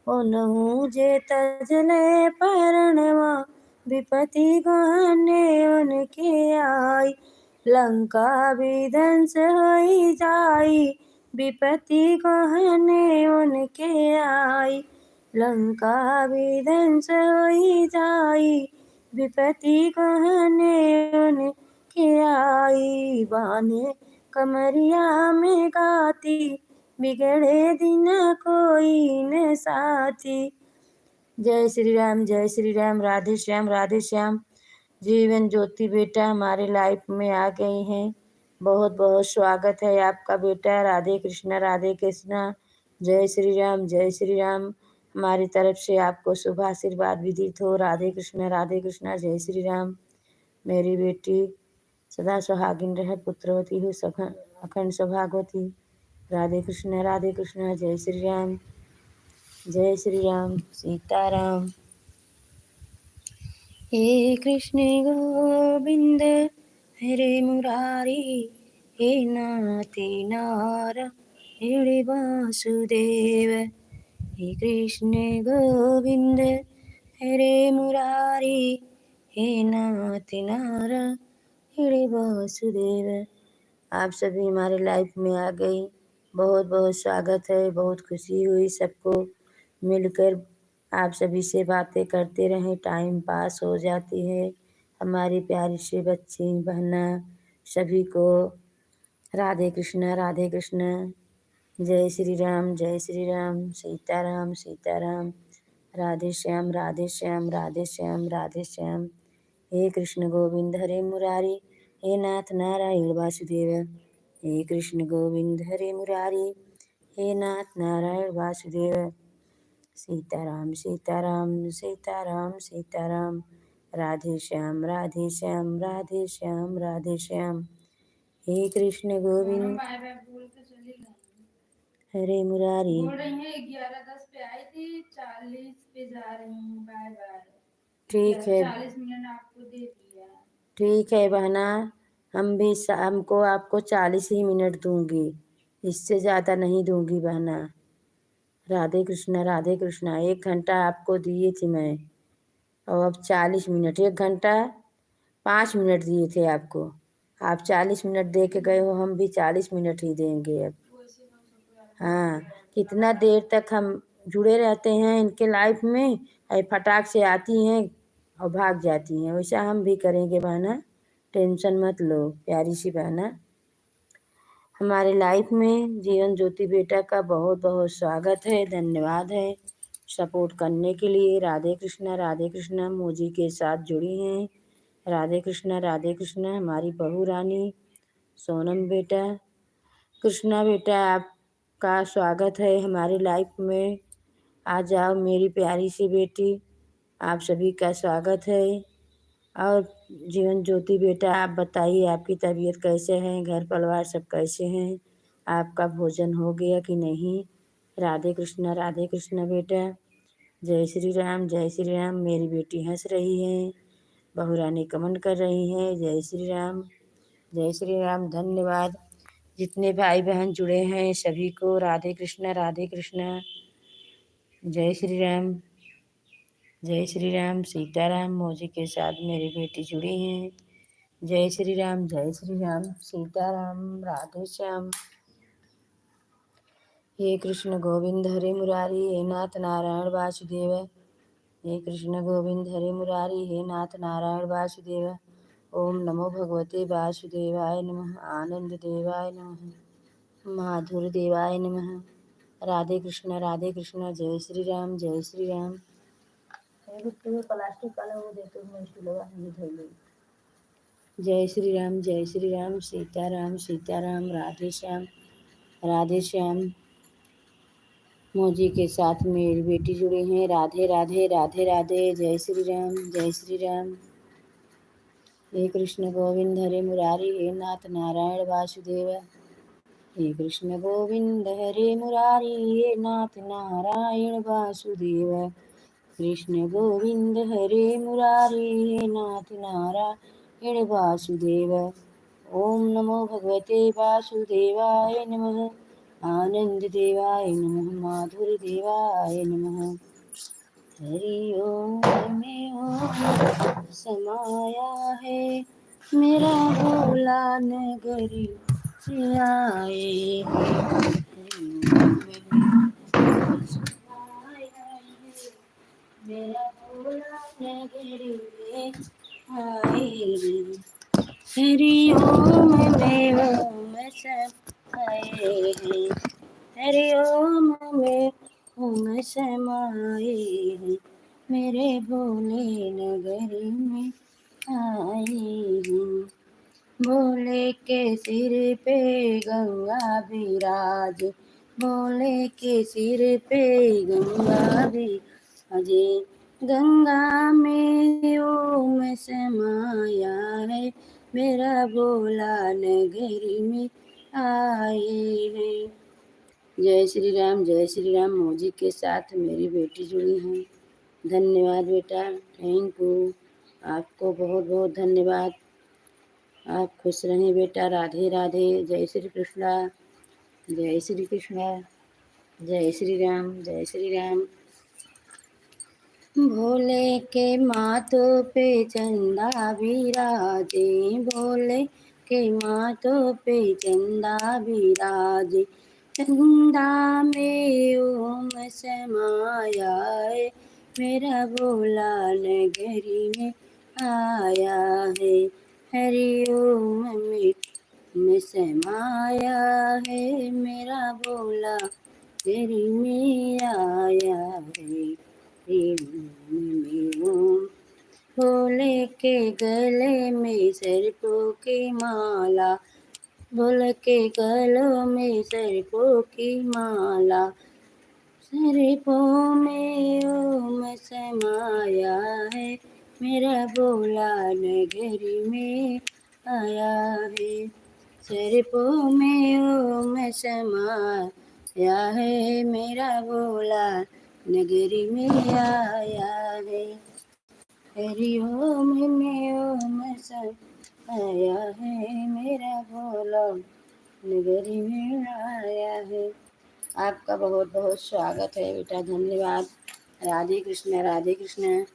ओनहु जे तजले परनवा विपत्ति गहने उनके आई। लंका विध्वंस होई जाई विपत्ति गहने उनके आई। लंका विध्वंस होई जाई विपत्ति गहने उनके आई। बाने कमरिया में गाती बिगड़े दिन कोई न साथी। जय श्री राम, जय श्री राम, राधे श्याम, राधे श्याम। जीवन ज्योति बेटा हमारे लाइफ में आ गई हैं। बहुत बहुत स्वागत है आपका बेटा। राधे कृष्णा, राधे कृष्णा, जय श्री राम, जय श्री राम। हमारी तरफ से आपको शुभ आशीर्वाद विदित हो। राधे कृष्णा, जय श्री राम। मेरी बेटी सदा सुहागिन रहे, पुत्रवती हो, अखंड सौभाग्यवती। राधे कृष्णा, जय श्री राम, जय श्री राम, सीताराम। हे कृष्ण गोविंद हरे मुरारी, हे नाति नारायण वासुदेव। हे कृष्ण गोविंद हरे मुरारी, हे नाति नारायण वासुदेव। आप सभी हमारे लाइफ में आ गई। बहुत बहुत स्वागत है। बहुत खुशी हुई सबको मिलकर आप सभी से बातें करते रहें, टाइम पास हो जाती है। हमारी प्यारी सी बच्ची बहना सभी को राधे कृष्णा राधे कृष्णा। जय श्री राम जय श्री राम, सीताराम सीताराम, राधे श्याम राधे श्याम राधे श्याम राधे श्याम। हे कृष्ण गोविंद हरे मुरारी, हे नाथ नारायण वासुदेव। हे कृष्ण गोविंद हरे मुरारी, हे नाथ नारायण वासुदेव। सीताराम सीताराम सीताराम सीताराम, राधे श्याम राधे श्याम राधे श्याम राधे श्याम। हे कृष्ण गोविंद हरे मुरारी। बोल रही हैं 11:10 पे आई थी, 40 पे जा रही हूँ, बाय बाय। ठीक है, 40 मिनट आपको दे दिया। ठीक है बहना, हम भी हमको आपको 40 ही मिनट दूंगी, इससे ज़्यादा नहीं दूंगी बहना। राधे कृष्णा राधे कृष्णा। 1 घंटा आपको दिए थे मैं, और अब 40 मिनट। 1 घंटा 5 मिनट दिए थे आपको, आप 40 मिनट दे के गए हो, हम भी 40 मिनट ही देंगे अब। हाँ, कितना देर तक हम जुड़े रहते हैं इनके लाइफ में, और फटाक से आती हैं और भाग जाती हैं, वैसा हम भी करेंगे बहना, टेंशन मत लो प्यारी सी बहना। हमारे लाइफ में जीवन ज्योति बेटा का बहुत बहुत स्वागत है, धन्यवाद है सपोर्ट करने के लिए। राधे कृष्णा मोजी के साथ जुड़ी हैं। राधे कृष्णा हमारी बहू रानी सोनम बेटा। कृष्णा बेटा आपका स्वागत है हमारी लाइफ में, आ जाओ मेरी प्यारी सी बेटी, आप सभी का स्वागत है। और जीवन ज्योति बेटा आप बताइए, आपकी तबीयत कैसे है, घर परिवार सब कैसे हैं, आपका भोजन हो गया कि नहीं। राधे कृष्णा बेटा। जय श्री राम। मेरी बेटी हंस रही है, बहू रानी कमेंट कर रही हैं जय श्री राम। धन्यवाद जितने भाई बहन जुड़े हैं सभी को, राधे कृष्णा। जय श्री राम सीताराम। मौजी के साथ मेरी बेटी जुड़ी हैं। जय श्री राम सीताराम राधे श्याम। हे कृष्ण गोविंद हरे मुरारी, हे नाथ नारायण वासुदेव। हे कृष्ण गोविंद हरे मुरारी, हे नाथ नारायण वासुदेव। ओम नमो भगवते वासुदेवाय नमः, आनंद देवाय नमः, माधुर देवाय नमः। राधे कृष्ण जय श्री राम जय श्री राम। प्लास्टिक वाला वो देते मैं धो। जय श्री राम सीताराम राधे श्याम। मौजी के साथ मेरी बेटी जुड़ी हैं। राधे राधे जय श्री राम। हे कृष्ण गोविंद हरे मुरारी, हे नाथ नारायण वासुदेव। हे कृष्ण गोविंद हरे मुरारी, हे नाथ नारायण वासुदेव। कृष्ण गोविंद हरे मुरारी, हे नाथ नारायण वासुदेव। ओम नमो भगवते वासुदेवाय नमः, आनंद देवाय नमः, माधुर देवाय नमः। हरि ओम में ओम समाया है, मेरा भोला नगरी से आए हैं। मेरा भोला नगरी में आए हैं। हरि ओम में ओम समाए हैं, हरि ओम में ओम समाए हैं, मेरे भोले नगरी में आए हैं। भोले के सिर पे गंगा विराज, भोले के सिर पे गंगा विराजे। गंगा में ओम समाया है, मेरा भोला नगरी में आए हैं। जय श्री राम। मौजी के साथ मेरी बेटी जुड़ी हैं। धन्यवाद बेटा, थैंक यू, आपको बहुत बहुत धन्यवाद। आप खुश रहें बेटा। राधे राधे। जय श्री कृष्णा जय श्री कृष्णा। जय श्री राम। भोले के माथों पे चंदा विराजे, भोले के माथों पे चंदा विराजे। वृंदा में ओम समाया है, मेरा भोला नगरी में आया है। हरि ओम में समाया है, मेरा भोला तेरी में आया है। ओम भोले के गले में सरपों की माला, भोले के गलों में सरपों की माला, सरपों में ओम समाया है, मेरा भोला नगरी में आया है। सरपों में ओम समाया है, मेरा भोला नगरी में आया है। हरि ओम में ओम समाया है, मेरा भोला नगरी में आया है। आपका बहुत बहुत स्वागत है बेटा, धन्यवाद। राधे कृष्ण राधे कृष्ण।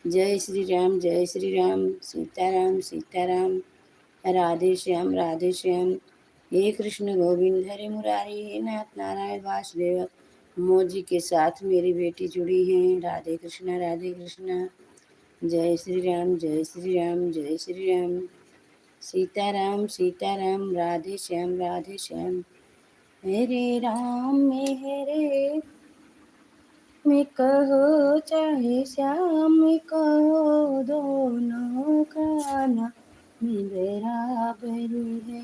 जय श्री राम जय श्री राम। सीताराम सीताराम। राधे श्याम राधे श्याम। हे कृष्ण गोविंद हरे मुरारी, हे नाथ नारायण वासुदेव। मोजी के साथ मेरी बेटी जुड़ी है। राधे कृष्ण राधे कृष्ण। जय श्री राम जय श्री राम जय श्री राम। सीताराम सीताराम। राधे श्याम राधे श्याम। मेरे में कहो चाहे श्याम में कहो, दोनों का नाम बराबरी है।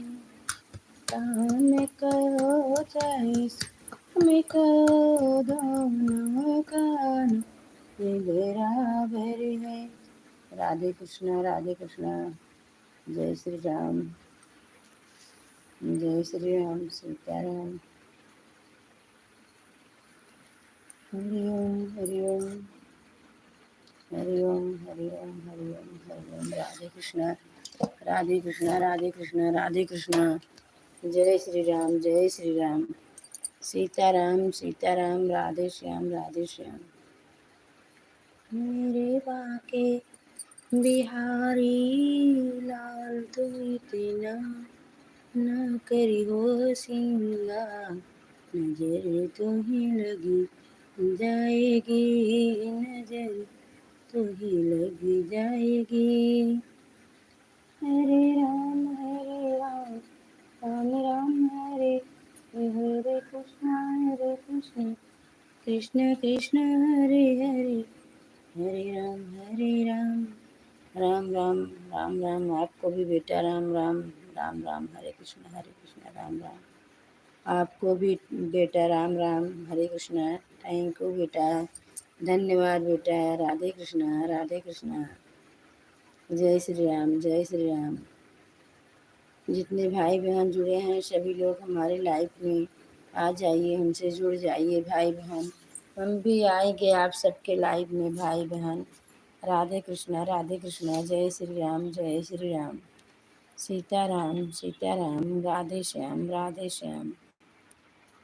में कहो चाहे श्याम में कहो, दोनों का नाम बराबर है। राधे कृष्णा राधे कृष्णा। जय श्री राम जय श्री राम। सीताराम। हरि ओम हरि ओम हरि ओम हरि ओम हरि ओम हरि ओम। राधे कृष्णा राधे कृष्णा राधे कृष्णा राधे कृष्णा। जय श्री राम जय श्री राम। सीताराम सीताराम। राधे श्याम राधे श्याम। मेरे बाके बिहारी लाल तू इतना न करी हो सिंगार, नजर तो ही लगी जाएगी, नजर तो ही लगी जाएगी। हरे राम राम राम हरे हरे कृष्ण कृष्ण कृष्ण हरे हरे, हरे राम राम राम राम राम। आपको भी बेटा राम राम राम राम। हरे कृष्ण राम राम। आपको भी बेटा राम राम हरे कृष्णा। थैंक यू बेटा, धन्यवाद बेटा। राधे कृष्णा। जय श्री राम जय श्री राम। जितने भाई बहन जुड़े हैं सभी लोग हमारे लाइफ में आ जाइए, हमसे जुड़ जाइए भाई बहन। हम भी आएंगे आप सबके लाइफ में भाई बहन। राधे कृष्णा जय श्री राम जय श्री राम। सीताराम सीताराम। राधे श्याम राधे श्याम।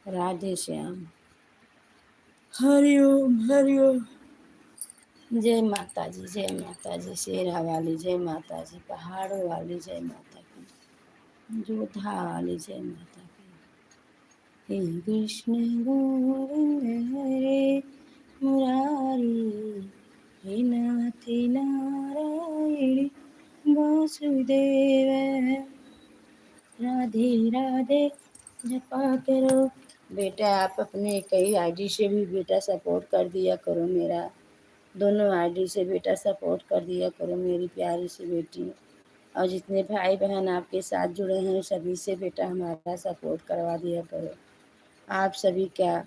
राधे श्याम। हरि ओम हरि ओम। जय माता जी शेरा वाली जय माता जी, पहाड़ों वाली जय माता की, जोधा वाली जय माता की। हे कृष्ण गोविंद हरे मुरारी, हे नाथ नारायण वासुदेव। राधे राधे जपा करो। बेटा आप अपने कई आईडी से भी बेटा सपोर्ट कर दिया करो मेरा, दोनों आईडी से बेटा सपोर्ट कर दिया करो मेरी प्यारी सी बेटी। और जितने भाई बहन आपके साथ जुड़े हैं सभी से बेटा हमारा सपोर्ट करवा दिया करो। आप सभी क्या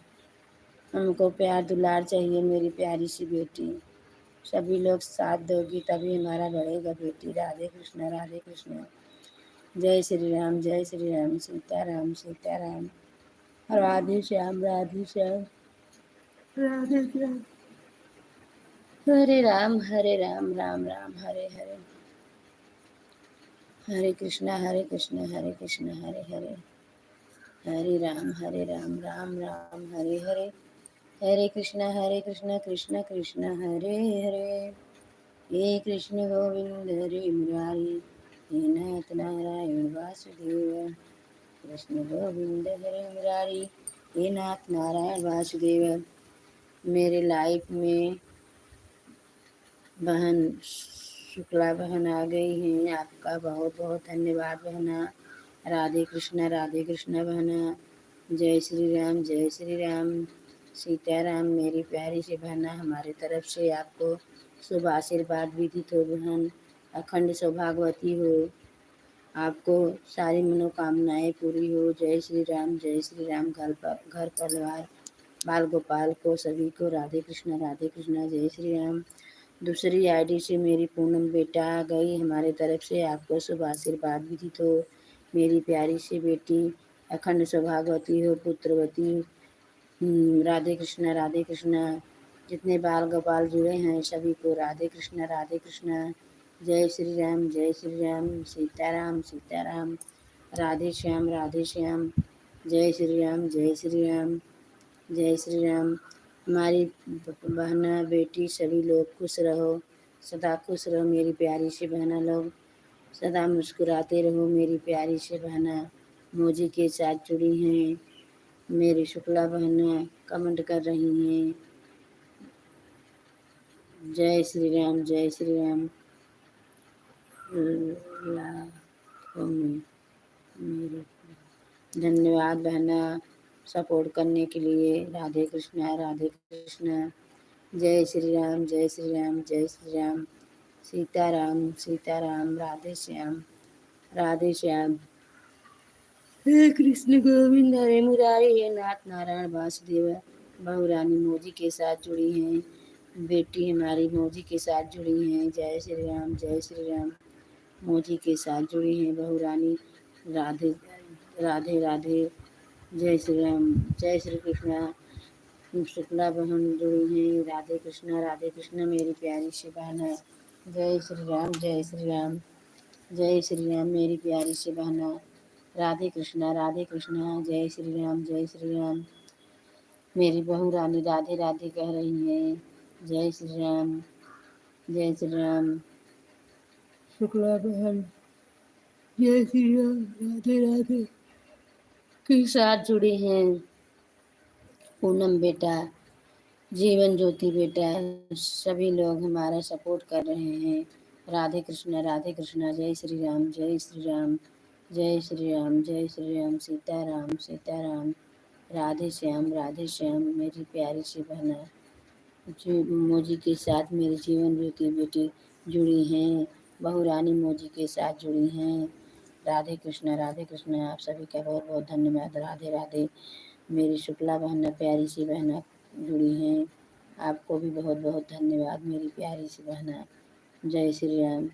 हमको प्यार दुलार चाहिए मेरी प्यारी सी बेटी। सभी लोग साथ दोगी तभी हमारा बढ़ेगा बेटी। राधे कृष्ण। जय श्री राम सीताराम सीताराम। राधे श्याम राधे श्याम। राधे श्याम। हरे राम राम राम हरे हरे। हरे कृष्णा हरे कृष्ण हरे हरे। हरे राम राम राम हरे हरे। हरे कृष्णा कृष्ण कृष्ण हरे हरे। हे कृष्ण गोविंद हरे मुरारी, हे नाथ नारायण वासुदेव। कृष्ण गोविंद हरे मुरारी, हे नाथ नारायण वासुदेव, मेरे लाइफ में बहन शुक्ला बहन आ गई हैं। आपका बहुत बहुत धन्यवाद बहना। राधे कृष्णा बहना। जय श्री राम, जय श्री राम। सीताराम मेरी प्यारी सी बहना, हमारे तरफ से आपको शुभ आशीर्वाद विदित हो बहन। अखंड सौभाग्यवती हो, आपको सारी मनोकामनाएं पूरी हो। जय श्री राम, जय श्री राम। घर परिवार बाल गोपाल को सभी को राधे कृष्णा जय श्री राम। दूसरी आईडी से मेरी पूनम बेटा आ गई, हमारे तरफ से आपको शुभ आशीर्वाद विदित हो। मेरी प्यारी सी बेटी अखंड सौभाग्यवती हो, पुत्रवती। राधे कृष्णा। जितने बाल गोपाल जुड़े हैं सभी को राधे कृष्णा। जय श्री राम, जय श्री राम। सीताराम सीताराम। राधे श्याम, राधे श्याम। जय श्री राम, जय श्री राम। जय श्री राम। हमारी बहना बेटी सभी लोग खुश रहो, सदा खुश रहो मेरी प्यारी सी बहना लोग। सदा मुस्कुराते रहो मेरी प्यारी सी बहना। मौजी के साथ जुड़ी हैं मेरी शुक्ला बहना, कमेंट कर रही हैं। जय श्री राम, जय श्री राम। लाखों में मेरे धन्यवाद बहना सपोर्ट करने के लिए। राधे कृष्णा, राधे कृष्णा। जय श्री राम, जय श्री राम, जय श्री राम। सीताराम सीताराम। राधे श्याम, राधे श्याम। हे कृष्ण गोविंद हरे मुरारी, हे नाथ नारायण वासुदेव। बहू रानी मौजी के साथ जुड़ी हैं, बेटी हमारी मौजी के साथ जुड़ी हैं। जय श्री राम, जय श्री राम। मौजी के साथ जुड़ी हैं बहू रानी। राधे राधे राधे। जय श्री राम, जय श्री कृष्णा। शुक्ला बहन जुड़ी हैं। राधे कृष्णा मेरी प्यारी सी बहन है। जय श्री राम, जय श्री राम। जय श्री राम मेरी प्यारी सी बहना। राधे कृष्णा, राधे कृष्णा। जय श्री राम, जय श्री राम। मेरी बहू रानी राधे राधे कह रही है। जय श्री राम, जय श्री राम। शुक्ला बहन जय श्री राम, राधे राधे के साथ जुड़ी हैं। पूनम बेटा, जीवन ज्योति बेटा, सभी लोग हमारा सपोर्ट कर रहे हैं। राधे कृष्णा। जय श्री राम, जय श्री राम। जय श्री राम, जय श्री राम। सीताराम सीताराम। राधे श्याम मेरी प्यारी सी बहना। मौजी के साथ मेरी जीवन ज्योति बेटी जुड़ी हैं। बहू रानी मौजी के साथ जुड़ी हैं। राधे कृष्णा, आप सभी का बहुत बहुत धन्यवाद। राधे राधे। मेरी शुक्ला बहना प्यारी सी बहना जुड़ी हैं, आपको भी बहुत बहुत धन्यवाद मेरी प्यारी सी बहना। जय श्री राम।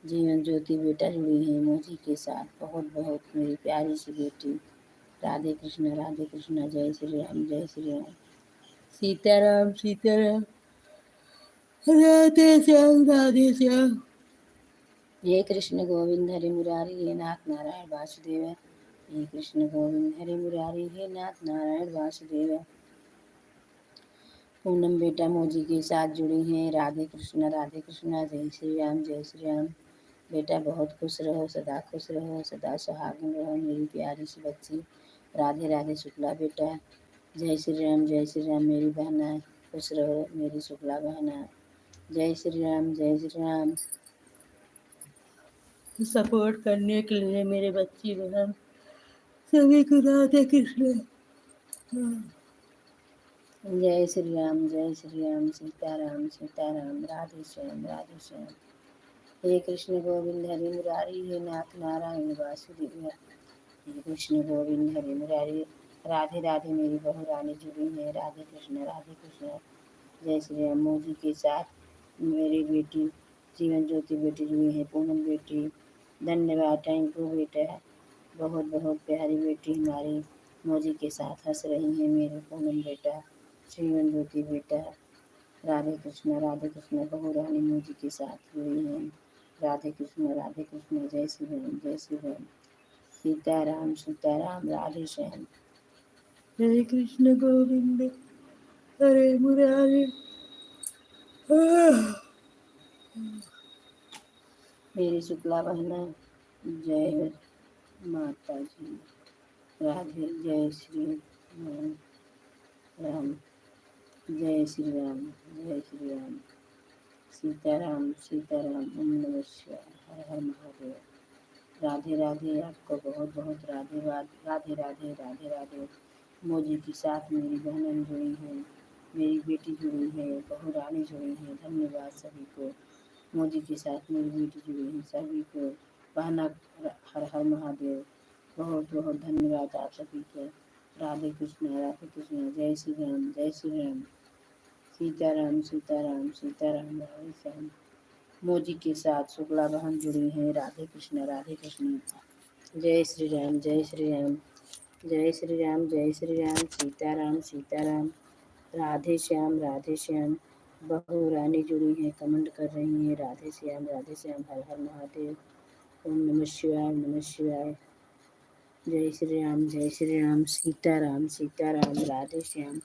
जीवन ज्योति बेटा जुड़ी हैं मौजी के साथ, बहुत बहुत मेरी प्यारी सी बेटी। राधे कृष्णा। जय श्री राम, जय श्री राम। सीताराम सीताराम। राधे श्याम। हे कृष्ण गोविंद हरे मुरारी, हे नाथ नारायण वासुदेव। हे कृष्ण गोविंद हरे मुरारी, हे नाथ नारायण वासुदेव। पूनम बेटा मौजी के साथ जुड़ी हैं। राधे कृष्णा। जय श्री राम, जय श्री राम। बेटा बहुत खुश रहो, सदा खुश रहो, सदा सुहागिन रहो मेरी प्यारी सी बच्ची। राधे राधे शुक्ला बेटा। जय श्री राम, जय श्री राम। मेरी बहना खुश रहो मेरी शुक्ला बहना। जय श्री राम, जय श्री राम। सपोर्ट करने के लिए मेरे बच्ची बहन सभी को राधे कृष्ण। जय श्री राम, जय श्री राम। सीताराम। राधे श्याम। हे कृष्ण गोविंद हरे मुरारी, हे नाथ नारायण वासुदेव। हे कृष्ण गोविंद हरे मुरारी। राधे राधे मेरी बहू रानी जुड़ी है। राधे कृष्ण। जय श्री राम। मौजी के साथ मेरी बेटी जीवन ज्योति बेटी जुड़ी है। पूनम बेटी धन्यवाद, थैंक यू बेटा। बहुत बहुत प्यारी बेटी हमारी मौजी के साथ हंस रही है मेरी पूनम बेटा। जीवन ज्योति बेटा। राधे कृष्ण। बहू रानी मौजी के साथ जुड़ी हैं। राधे कृष्ण। जय श्री राम, जय श्री राम। सीताराम। राधे श्याम। हरे कृष्ण गोविंद हरे मुरारी। मेरी शुक्ला बहना जय माता जी। राधे, जय श्री राम। राम। जय श्री राम, जय श्री राम। सीताराम सीताराम, ओम नमः शिवाय, हर हर महादेव। राधे राधे, आपको बहुत बहुत राधे राधे राधे राधे राधे। मोदी के साथ मेरी बहनें जुड़ी हैं, मेरी बेटी जुड़ी है, बहू रानी जुड़ी है। धन्यवाद सभी को। मोदी के साथ मेरी बेटी जुड़ी है, सभी को बहना हर हर महादेव। बहुत बहुत धन्यवाद आप सभी के। राधे कृष्ण, जय श्री राम, जय श्री राम। सीताराम सीताराम सीताराम, राधे श्याम। मोदी के साथ शुक्ला बहन जुड़ी हैं। राधे कृष्ण, राधे कृष्ण। जय श्री राम, जय श्री राम। जय श्री राम, जय श्री राम। सीताराम सीताराम, राधे श्याम, राधे श्याम। बहू रानी जुड़ी हैं, कमेंट कर रही हैं, राधे श्याम, हर हर महादेव। ओम नमः शिवाय, नमः शिवाय। जय श्री राम, जय श्री राम। सीताराम सीताराम, राधे श्याम,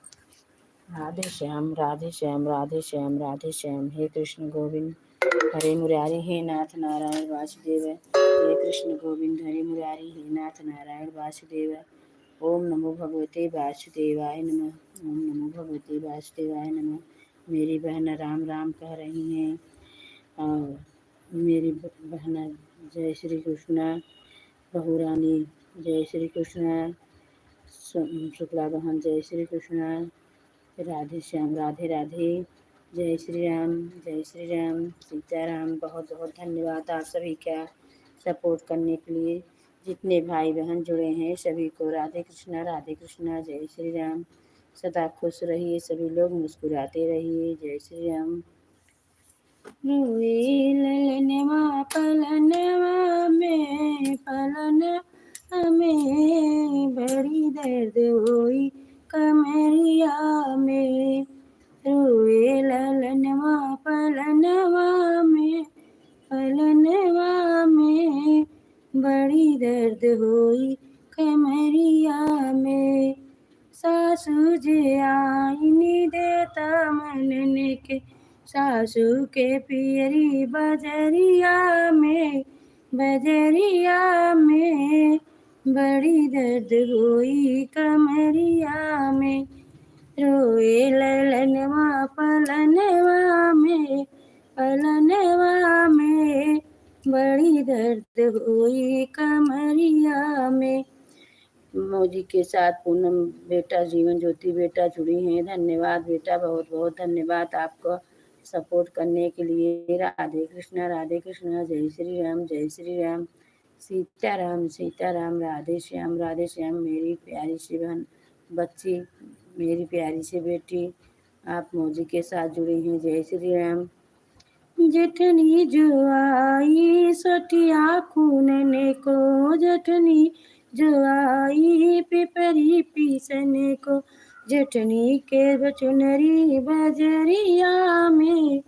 राधे श्याम, राधे श्याम, राधे श्याम, राधे श्याम। हे कृष्ण गोविंद हरे मुरारी, हे नाथ नारायण वासुदेव। हे कृष्ण गोविंद हरे मुरारी, हे नाथ नारायण वासुदेव। ओम नमो भगवते वासुदेवाय नमः। ओम नमो भगवते वासुदेवाय नमः। मेरी बहन राम राम कह रही हैं। और मेरी बहन जय श्री कृष्ण। बहू रानी जय श्री कृष्ण। शुक्ला बहन जय श्री कृष्ण। राधे श्याम, राधे राधे। जय श्री राम, जय श्री राम। सीताराम। बहुत बहुत धन्यवाद आप सभी का सपोर्ट करने के लिए। जितने भाई बहन जुड़े हैं सभी को राधे कृष्णा, राधे कृष्णा। जय श्री राम। सदा खुश रहिए सभी लोग, मुस्कुराते रहिए। जय श्री राम। रोए ललनवा पलनवा में, पलनवा में बड़ी दर्द हुई कमरिया में। रोए ललनवा पलनवा में, पलनवा में बड़ी दर्द हुई कमरिया में। सासू जे आईनी देता मनने के, सासू के पियरी बजरिया में, बजरिया में बड़ी दर्द हुई कमरिया में। रोए ललनवा पलनवा में, पलनवा में बड़ी दर्द हुई कमरिया में। मोदी के साथ पूनम बेटा, जीवन ज्योति बेटा जुड़ी हैं। धन्यवाद बेटा, बहुत बहुत धन्यवाद आपको सपोर्ट करने के लिए। राधे कृष्णा, राधे कृष्णा। जय श्री राम, जय श्री राम। सीताराम सीताराम, राधे श्याम। मेरी प्यारी सी बहन बच्ची, मेरी प्यारी सी बेटी, आप मोदी के साथ जुड़ी हैं। जय श्री राम। जेठनी जो आई सठिया खूनने को, जेठनी जो आई पिपरी पीसने को। जेठनी के बचुनरी बजरिया में,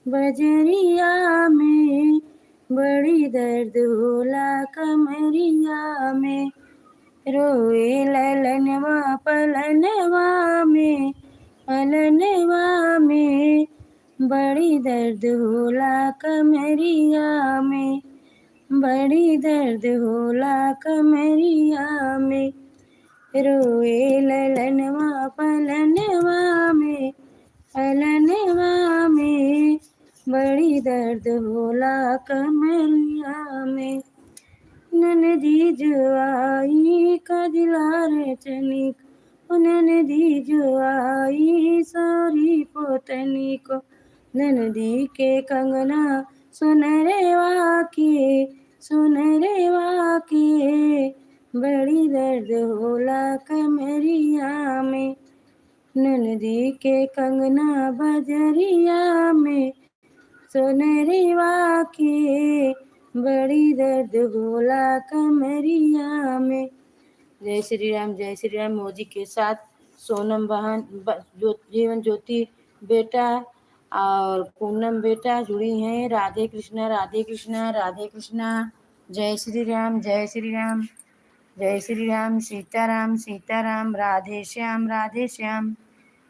बजरिया में बड़ी दर्द होला कमरिया में। रोए ललनवा पलनवा में, पलनवा में बड़ी दर्द होला कमरिया में, बड़ी दर्द होला कमरिया में। रोए ललनवा पलनवा में, पलनवा में बड़ी दर्द होला कमरिया में। ननदी जो आई कजलार चनी को, ननदी जो आई सारी पोतनी को। ननदी के कंगना सुनरेवा के, सुनरेवा के बड़ी दर्द होला कमरिया में। ननदी के कंगना बजरिया में, सुनरेवा के बड़ी दर्द होला कमरिया में। जय श्री राम, जय श्री राम। मोदी के साथ सोनम बहन जीवन ज्योति बेटा और पूनम बेटा जुड़ी हैं। राधे कृष्णा, राधे कृष्णा, राधे कृष्णा। जय श्री राम, जय श्री राम। जय श्री राम। सीताराम सीताराम, राधे श्याम, राधे श्याम।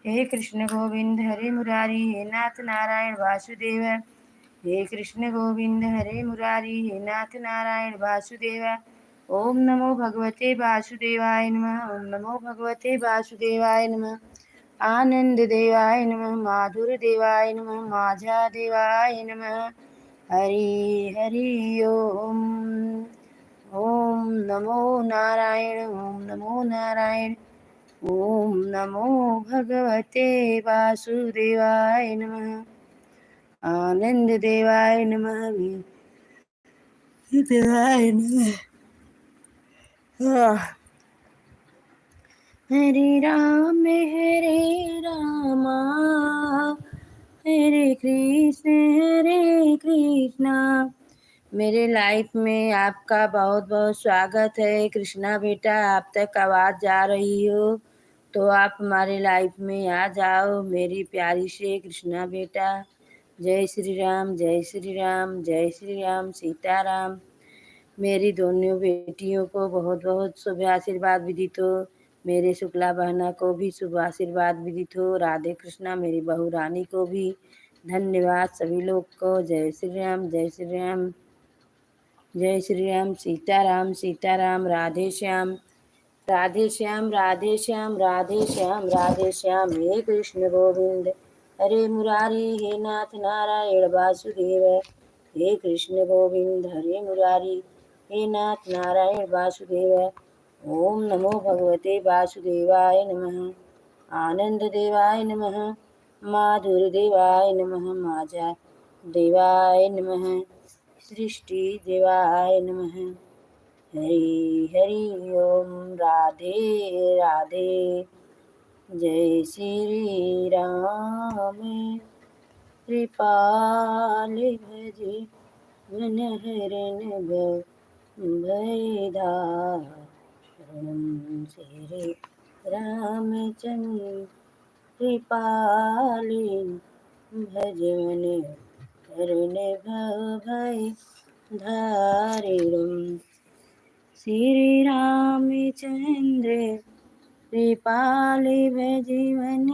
हे कृष्ण गोविंद हरे मुरारी, हे नाथ नारायण वासुदेव। हे कृष्ण गोविंद हरे मुरारी, हे नाथ नारायण वासुदेव। ओम नमो भगवते वासुदेवाय नमः। ओम नमो भगवते वासुदेवाय नमः। आनंद देवाय नमः, माधुर देवाय नमः, माझा देवाय नमः। हरि हरि ओम। ओम नमो नारायण, ओम नमो नारायण, ओम नमो भगवते वासुदेवाय नमः। आनंद देवाय नमः, देवाय नमः। हरे राम हरे कृष्णा। मेरे लाइफ में आपका बहुत बहुत स्वागत है। कृष्णा बेटा, आप तक आवाज़ जा रही हो तो आप हमारे लाइफ में आ जाओ मेरी प्यारी से कृष्णा बेटा। जय श्री राम, जय श्री राम, जय श्री राम, सीताराम। मेरी दोनों बेटियों को बहुत बहुत शुभ आशीर्वाद विदित हो। मेरे शुक्ला बहना को भी शुभ आशीर्वाद विदित हो। राधे कृष्णा मेरी बहू रानी को भी धन्यवाद। सभी लोग को जय श्री राम, जय श्री राम, जय श्री राम, सीताराम सीताराम, राधे श्याम, राधे श्याम, राधे श्याम, राधे श्याम, राधे श्याम। हे कृष्ण गोविंद हरे मुरारी, हे नाथ नारायण वासुदेव। हे कृष्ण गोविंद हरे मुरारी, हे नाथ नारायण वासुदेव। ओम नमो भगवते वासुदेवाय नमः। आनंद देवाय नमः, माधुर देवाय नमः, माझा देवाय नमः, सृष्टि देवाय नमः। हरि हरि ओम। राधे राधे। जय श्री राम। कृपाल भजे मन हरण भय धारणम। श्री रामचंद्र कृपाल भजन हरण भय धारिणम। श्री रामचंद्र कृपाल भजीवन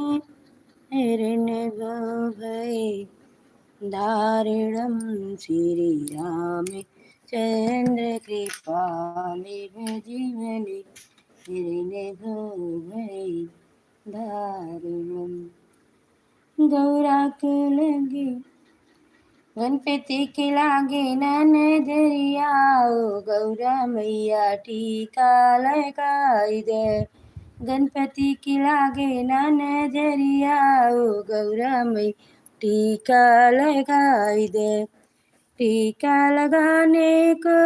हरण भय धारिणम। श्री रामचंद्र कृपाल भजीवन हरण भय धारिणम। गौरा को लगे गणपति के लागे नजरिया, गौरा मैया टीका लगाई दे। गणपति के लागे नजरिया, गौरा मैया टीका लगाई दे। टीका लगाने को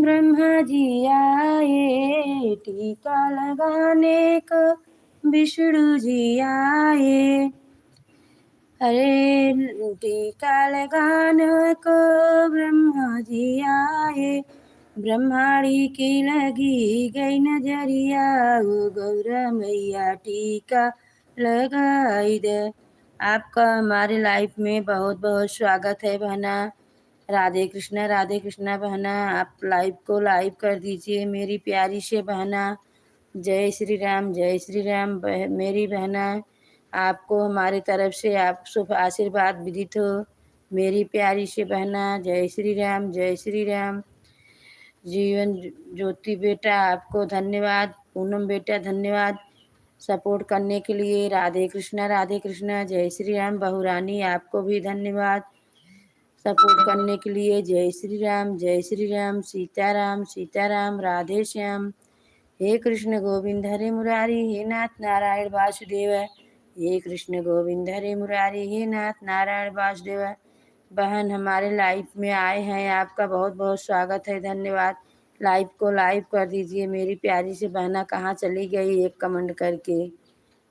ब्रह्मा जी आए, टीका लगाने को विष्णु जी आए। अरे टीका लगाने को ब्रह्मा जी आए। ब्रह्माणी की लगी गई नजरिया, गौरा मैया टीका लगाई दे। आपका हमारे लाइफ में बहुत बहुत स्वागत है बहना। राधे कृष्णा बहना, आप लाइव को लाइव कर दीजिए मेरी प्यारी से बहना। जय श्री राम, जय श्री राम। मेरी बहना, आपको हमारी तरफ से आप शुभ आशीर्वाद विदित हो मेरी प्यारी से बहना। जय श्री राम, जय श्री राम। जीवन ज्योति बेटा आपको धन्यवाद। पूनम बेटा धन्यवाद सपोर्ट करने के लिए। राधे कृष्णा, जय श्री राम। बहुरानी आपको भी धन्यवाद सपोर्ट करने के लिए। जय श्री राम, जय श्री राम, सीताराम सीताराम, राधे श्याम। हे कृष्ण गोविंद हरे मुरारी, हे नाथ नारायण वासुदेव। हे कृष्ण गोविंद हरे मुरारी, हे नाथ नारायण वासुदेव। बहन हमारे लाइफ में आए हैं, आपका बहुत बहुत स्वागत है, धन्यवाद। लाइव को लाइव कर दीजिए मेरी प्यारी से बहना। कहाँ चली गई एक कमेंट करके।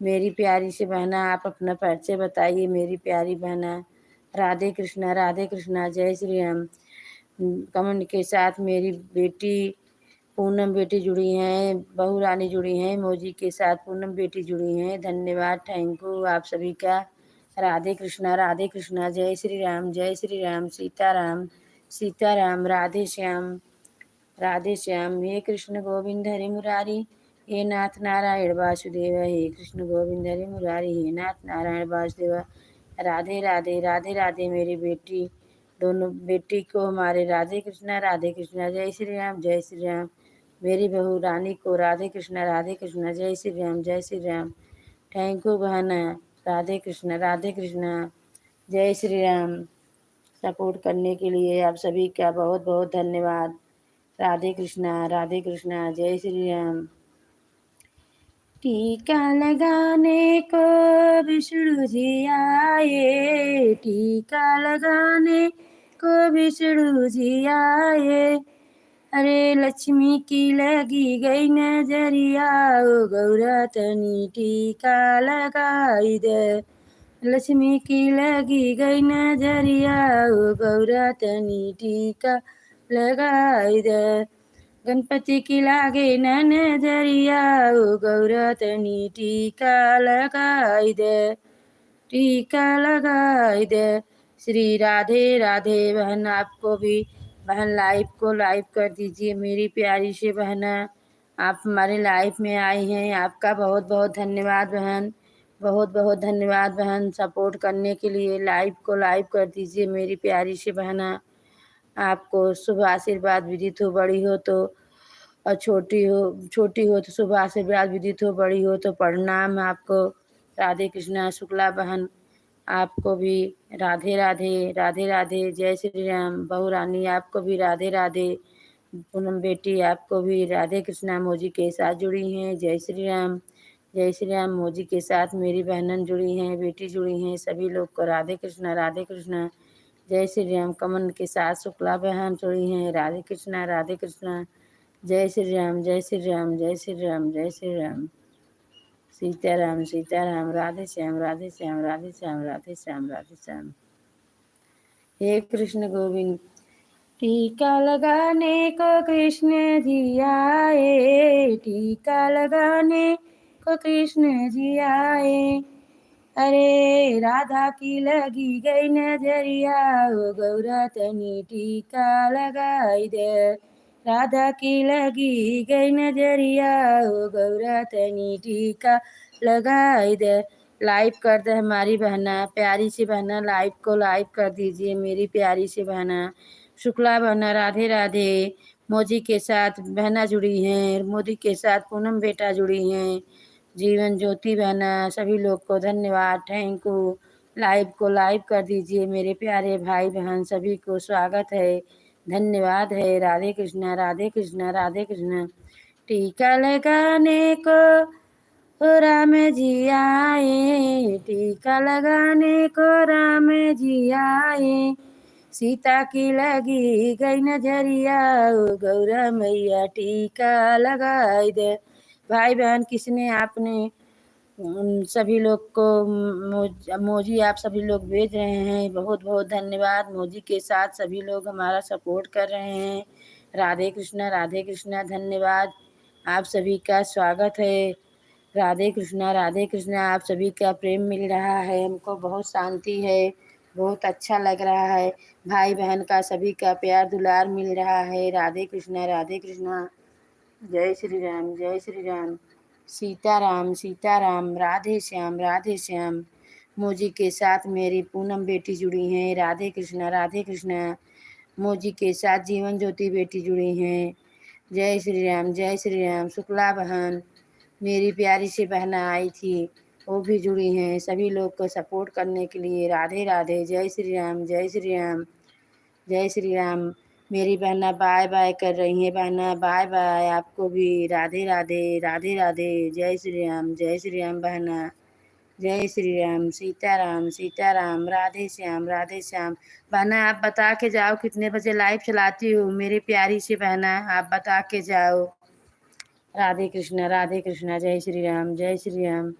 मेरी प्यारी से बहना आप अपना परिचय बताइए मेरी प्यारी बहना। राधे कृष्णा, जय श्री राम। कमेंट के साथ मेरी बेटी पूनम बेटी जुड़ी हैं, बहू रानी जुड़ी हैं, मोजी के साथ पूनम बेटी जुड़ी हैं। धन्यवाद, थैंक यू आप सभी का। राधे कृष्णा, जय श्री राम, सीताराम सीताराम, राधे श्याम। हे कृष्ण गोविंद हरे मुरारी, हे नाथ नारायण वासुदेव। हे कृष्ण गोविंद हरे मुरारी, हे नाथ नारायण वासुदेव। राधे राधे, राधे राधे मेरी बेटी, दोनों बेटी को हमारे राधे कृष्णा, जय श्री राम, जय श्री राम। मेरी बहू रानी को राधे कृष्णा, जय श्री राम, जय श्री राम। थैंक यू बहन। राधे कृष्ण राधे कृष्ण। जय श्री राम। सपोर्ट करने के लिए आप सभी का बहुत बहुत धन्यवाद। राधे कृष्णा राधे कृष्णा। जय श्री राम। टीका लगाने को विष्णु जी आए, टीका लगाने को विष्णु जी आए। अरे लक्ष्मी की लगी गई नजरिया, ओ गौरा तनी टीका लगाई दे। लक्ष्मी की लगी गई नजरिया, ओ गौरा तनी टीका लगाई दे। गणपति की लागे न नजरिया, ओ गौरा तनी टीका लगाई दे, टीका लगाई दे। श्री राधे राधे। बहन आपको भी बहन लाइव को लाइव कर दीजिए मेरी प्यारी से बहन। आप हमारे लाइव में आई हैं, आपका बहुत बहुत धन्यवाद बहन। बहुत बहुत धन्यवाद बहन सपोर्ट करने के लिए। लाइव को लाइव कर दीजिए मेरी प्यारी से बहन। आपको शुभ आशीर्वाद विदित हो, बड़ी हो तो और छोटी हो तो शुभ आशीर्वाद विदित हो, बड़ी हो तो प्रणाम आपको। राधे कृष्णा शुक्ला बहन आपको भी राधे राधे राधे राधे। जय श्री राम। बहू रानी आपको भी राधे राधे। पूनम बेटी आपको भी राधे कृष्णा। मोजी के साथ जुड़ी हैं। जय श्री राम। जय श्री राम। मोजी के साथ मेरी बहनन जुड़ी हैं, बेटी जुड़ी हैं, सभी लोग को राधे कृष्णा राधे कृष्णा। जय श्री राम। कमन के साथ शुक्ला बहन जुड़ी हैं, राधे कृष्णा राधे कृष्णा। जय श्री राम जय श्री राम जय श्री राम जय श्री राम। सीताराम सीताराम। राधे श्याम राधे श्याम राधे श्याम राधे श्याम राधे श्याम। हे कृष्ण गोविंद। टीका लगाने को कृष्ण जी आए, टीका लगाने को कृष्ण जी आए। अरे राधा की लगी गई नजरिया, ओ गौरा तनी टीका लगाई दे। राधा की लगी गई नजरिया, ओ गौरा तनी टीका लगाई दे। लाइव कर दे हमारी बहना, प्यारी सी बहना, लाइव को लाइव कर दीजिए मेरी प्यारी सी बहना। शुक्ला बहना राधे राधे। मोजी के साथ बहना जुड़ी हैं, मोदी के साथ पूनम बेटा जुड़ी हैं। जीवन ज्योति बहना, सभी लोग को धन्यवाद, थैंक यू। लाइव को लाइव कर दीजिए मेरे प्यारे भाई बहन, सभी को स्वागत है, धन्यवाद है। राधे कृष्णा राधे कृष्णा राधे कृष्णा। टीका लगाने को ओ राम जी आए, टीका लगाने को राम जी आए। सीता की लगी गई नजरिया, ओ गौरा मैया टीका लगाई दे। भाई बहन किसने आपने सभी लोग को मोजी आप सभी लोग भेज रहे हैं, बहुत बहुत धन्यवाद। मोजी के साथ सभी लोग हमारा सपोर्ट कर रहे हैं। राधे कृष्णा धन्यवाद। आप सभी का स्वागत है। राधे कृष्णा। आप सभी का प्रेम मिल रहा है, हमको बहुत शांति है, बहुत अच्छा लग रहा है। भाई बहन का सभी का प्यार दुलार मिल रहा है। राधे कृष्णा। जय श्री राम जय श्री राम। सीताराम। राधे श्याम। मोजी के साथ मेरी पूनम बेटी जुड़ी हैं, राधे कृष्णा। मोजी के साथ जीवन ज्योति बेटी जुड़ी हैं। जय श्री राम। शुक्ला बहन मेरी प्यारी सी बहना आई थी, वो भी जुड़ी हैं। सभी लोग को सपोर्ट करने के लिए राधे राधे। जय श्री राम जय श्री राम जय श्री राम। मेरी बहना बाय बाय कर रही हैं, बहना बाय बाय। आपको भी राधे राधे राधे राधे। जय श्री राम बहना। जय श्री राम। सीताराम। राधे श्याम। बहना आप बता के जाओ कितने बजे लाइव चलाती हो, मेरी प्यारी सी बहना आप बता के जाओ। राधे कृष्णा। जय श्री राम।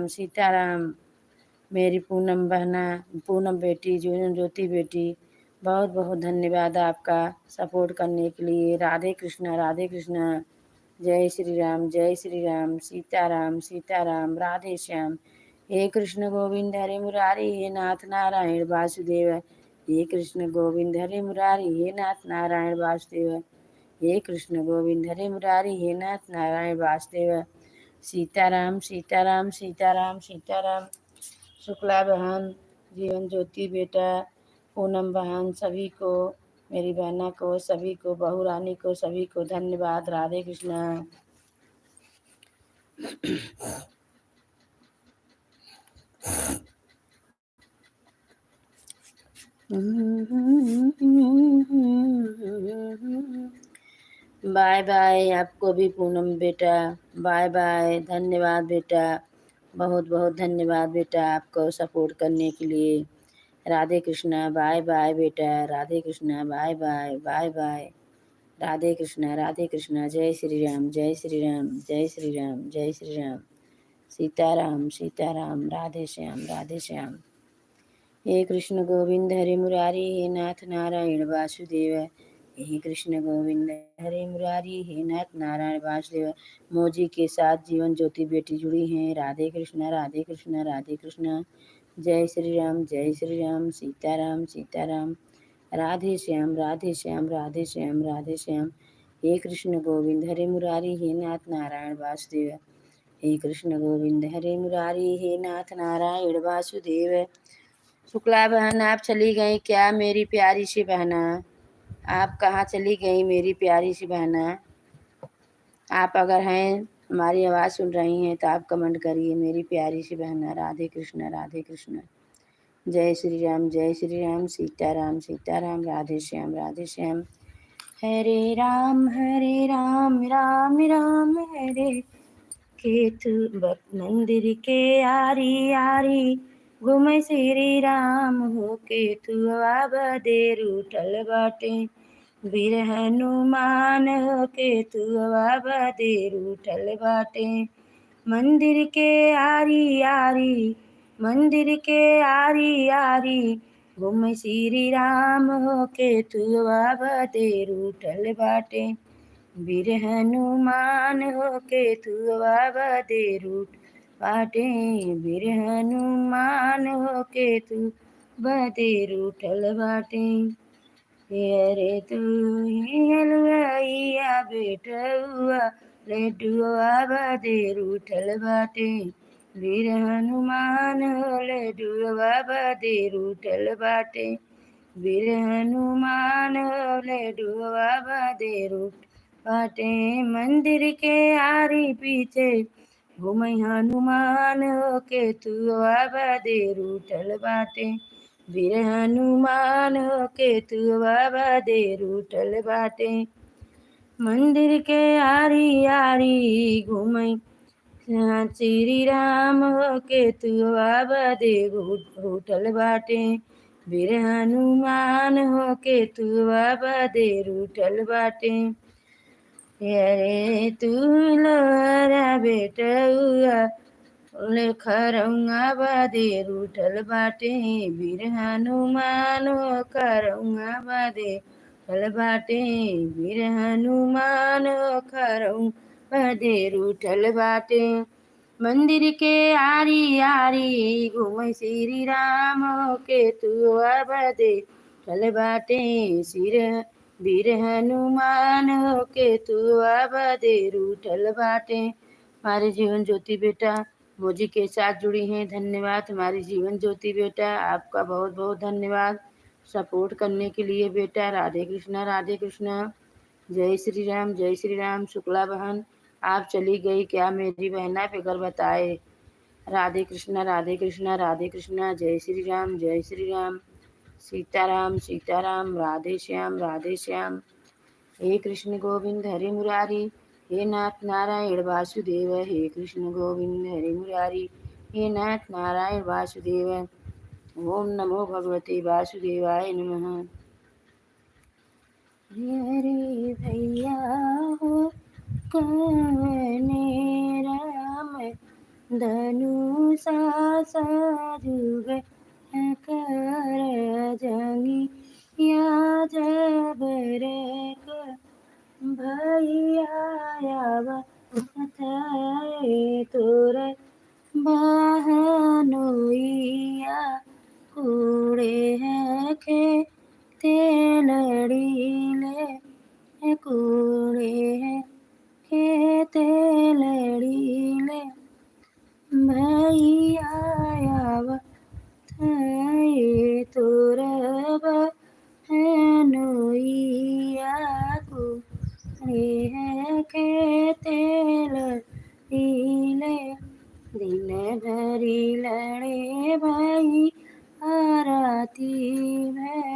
सीताराम। मेरी पूनम बहना, पूनम बेटी, जीवन ज्योति बेटी, बहुत बहुत धन्यवाद आपका सपोर्ट करने के लिए। राधे कृष्णा। जय श्री राम। सीताराम। राधे श्याम। हे कृष्ण गोविंद हरे मुरारी, हे नाथ नारायण वासुदेव। हे कृष्ण गोविंद हरे मुरारी, हे नाथ नारायण वासुदेव। हे कृष्ण गोविंद हरे मुरारी, हे नाथ नारायण वासुदेव। सीताराम। शुक्ला बहन, जीवन ज्योति बेटा, पूनम बहन, सभी को, मेरी बहना को, सभी को, बहू रानी को, सभी को धन्यवाद। राधे कृष्णा। बाय बाय आपको भी पूनम बेटा, बाय बाय, धन्यवाद बेटा, बहुत बहुत धन्यवाद बेटा आपको सपोर्ट करने के लिए। राधे कृष्णा, बाय बाय बेटा, Radhe Krishna, bye bye, bye bye, Radhe Krishna, जय श्री राम, जय श्री राम, जय श्री राम, जय श्री राम, सीताराम सीताराम, राधे श्याम, राधे श्याम। हे कृष्ण गोविंद हरे मुरारी, हे नाथ नारायण वासुदेव, हे कृष्ण गोविंद हरे मुरारी, हे नाथ नारायण वासुदेव। मोजी के साथ जीवन ज्योति बेटी जुड़ी हैं। राधे कृष्ण, राधे कृष्ण, राधे कृष्ण, जय श्री राम, जय श्री राम, सीताराम सीताराम, राधे श्याम, राधे श्याम, राधे श्याम, राधे श्याम। हे कृष्ण गोविंद हरे मुरारी, हे नाथ नारायण वासुदेव, हे कृष्ण गोविंद हरे मुरारी, हे नाथ नारायण वासुदेव। शुक्ला बहन आप चली गई क्या मेरी प्यारी सी बहना? आप कहाँ चली गई मेरी प्यारी सी बहना? आप अगर हैं हमारी आवाज़ सुन रही हैं तो आप कमेंट करिए मेरी प्यारी सी बहना। राधे कृष्ण, राधे कृष्ण, जय श्री राम, जय श्री राम, सीताराम सीताराम, राधे श्याम, राधे श्याम। हरे राम, राम राम हरे, केतु मंदिर के आरी आरी, घूमे श्री राम हो केतु बदे रूठल बाटे, वीर हनुमान हो केतु बदे रूठल बाटे। मंदिर के आरी आरी, मंदिर के आरी आरी, घूमे श्री राम हो केतु बदे रूठल बाटे, वीर हनुमान हो केतुआ बदे रूठ बाटे, वीर हनुमान हो केतु बदे रूठल बाटे। अरे तू ही हलवाइया बेटुआ, लड्डुआ बदे रूठल बाटे, वीर हनुमान हो लड्डुआ बदे रूठल बाटे, वीर हनुमान हो लड्डुआ बदे रूठ बाटे। मंदिर के आरी पीछे घूमै हनुमान हो केतुआ बदे रूठल बाटे, वीर हनुमान हो केतुआ बदे रूठल बाटे। मंदिर के आरी आरी घूमै श्री राम हो केतुआ बदे रूठल बाटे, वीर हनुमान हो केतुआ बदे रूठल बाटे। अरे तू लोहरा बेटुआ, खरौआ बदे रूठल बाटे, वीर हनुमान हो खरौआ बदे रूठल बाटे, वीर हनुमान हो खरौआ बदे रूठल बाटे। मंदिर के आरी आरी घूमै श्री राम हो केतुआ बदे रूठल बाटे, सिर वीर हनुमान हो केतुआ बदे रूठल बाटे। हमारे जीवन ज्योति बेटा मोजी के साथ जुड़ी हैं, धन्यवाद हमारी जीवन ज्योति बेटा, आपका बहुत बहुत धन्यवाद सपोर्ट करने के लिए बेटा। राधे कृष्णा, राधे कृष्णा, जय श्री राम, जय श्री राम। शुक्ला बहन आप चली गई क्या मेरी बहना, फिकर बताए। राधे कृष्णा, राधे कृष्णा, राधे कृष्णा, जय श्री राम, जय श्री राम, सीताराम सीताराम, राधे श्याम, राधे श्याम। हे कृष्ण गोविंद हरे मुरारी, हे नाथ नारायण वासुदेव, हे कृष्ण गोविंद हरे मुरारी, हे नाथ नारायण वासुदेव। ओम नमो भगवते वासुदेवाय नमः। हरे भैया हो कवने राम, धनुषा सजुग कर जंगी, या जबर भैया तोर बहनोइया, कूड़े है खे तेलड़ीले, कूड़े है खे तेलड़ीले, भैया थाए तोर बहनोइया, कूड़े है खे तेलड़ीले, दिन भरी लड़े भाई आरती में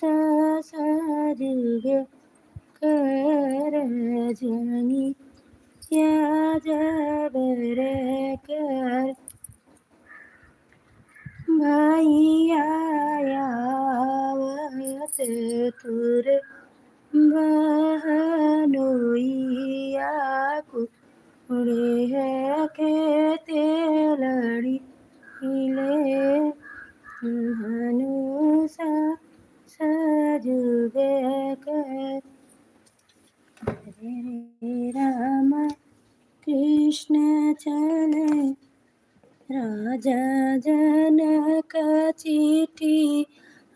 सजगे कर जनी या जबर कर भैया आवत तुर बहनोइया कुड़े है खेते लड़ी ले हनुसा सजगे कर राम कृष्ण चले राजा जनक चिट्ठी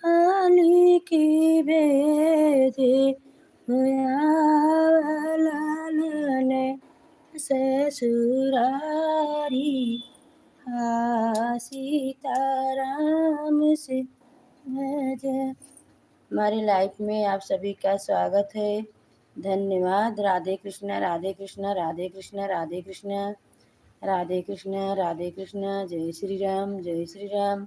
लिखी भेजे लाल ससुरारी सीताराम से भज। हमारी लाइफ में आप सभी का स्वागत है। धन्यवाद। राधे कृष्णा राधे कृष्णा राधे कृष्णा राधे कृष्णा राधे कृष्णा राधे कृष्णा। जय श्री राम जय श्री राम।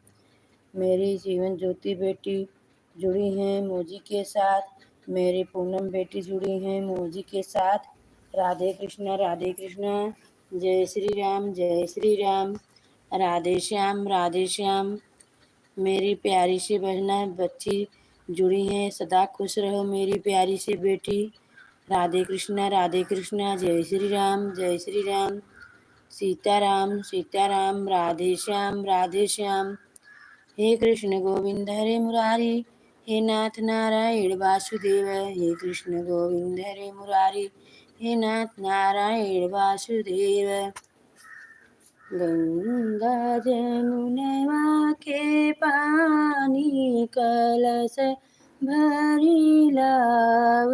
मेरी जीवन ज्योति बेटी जुड़ी हैं मोजी के साथ, मेरी पूनम बेटी जुड़ी हैं मोजी के साथ। राधे कृष्णा राधे कृष्णा। जय श्री राम जय श्री राम। राधे श्याम राधे श्याम। मेरी प्यारी सी बहना बच्ची जुड़ी हैं, सदा खुश रहो मेरी प्यारी सी बेटी। राधे कृष्णा राधे कृष्णा। जय श्री राम जय श्री राम। सीताराम सीताराम। राधे श्याम राधे श्याम। हे कृष्ण गोविंद हरे मुरारी, हे नाथ नारायण वासुदेव। हे कृष्ण गोविंद हरे मुरारी, हे नाथ नारायण वासुदेव। गंगा जमुनवा के पानी कलश भरी लाव।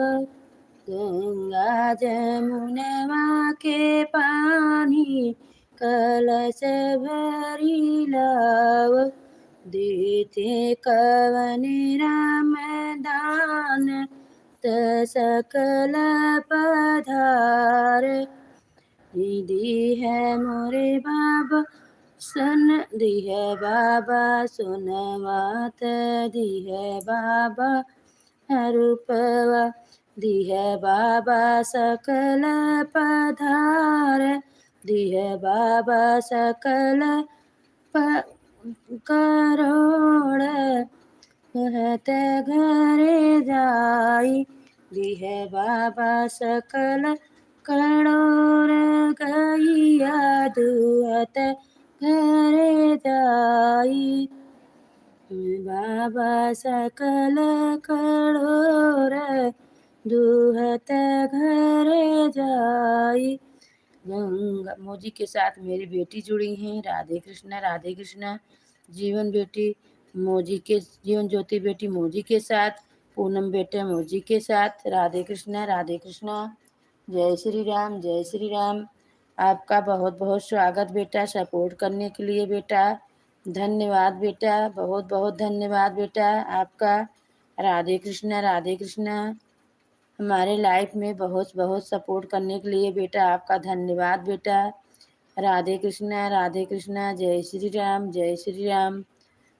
गंगा जमुनवा के पानी कलश भरी लाव। देते कवन राम दान सकल पधार। दी है मोरे बाबा सन, दी है बाबा सुनवात। दी है बाबा रूपवा, दी है बाबा सकल पधार। दी है बाबा सकल करोड़ कहत घरे जाई। दी है बाबा सकल करोड़ गैया दुहत घरे जाई। बाबा सकल करोड़ दुहत घरे जाई। गंगा मोजी के साथ मेरी बेटी जुड़ी हैं। राधे कृष्णा जीवन बेटी मोजी के, जीवन ज्योति बेटी मोजी के साथ, पूनम बेटे मोजी के साथ। राधे कृष्णा राधे कृष्णा। जय श्री राम जय श्री राम। आपका बहुत बहुत स्वागत बेटा, सपोर्ट करने के लिए बेटा। धन्यवाद बेटा, बहुत बहुत धन्यवाद बेटा आपका। राधे कृष्णा राधे कृष्णा। हमारे लाइफ में बहुत बहुत सपोर्ट करने के लिए बेटा आपका धन्यवाद बेटा। राधे कृष्णा जय श्री राम जय श्री राम।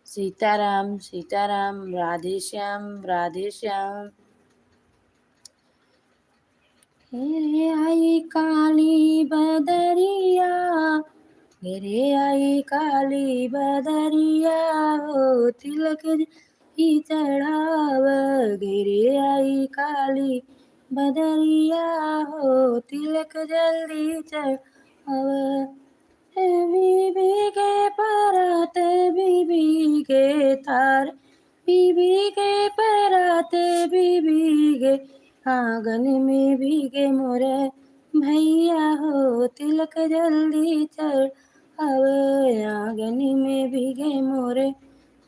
सीताराम सीताराम। राधे श्याम राधे श्याम। घेरे आई काली बदरिया, घेरे आई काली बदरिया हो तिलक ही चढ़ाव। घेरे आई काली बदरिया हो तिलक जल्दी चढ़ाव। बीबी के परात बीबी के थार, बीबी के परात बीबी के आंगन में भीगे मोरे भैया हो तिलक जल्दी चढ़ावे। आंगन में भीगे मोरे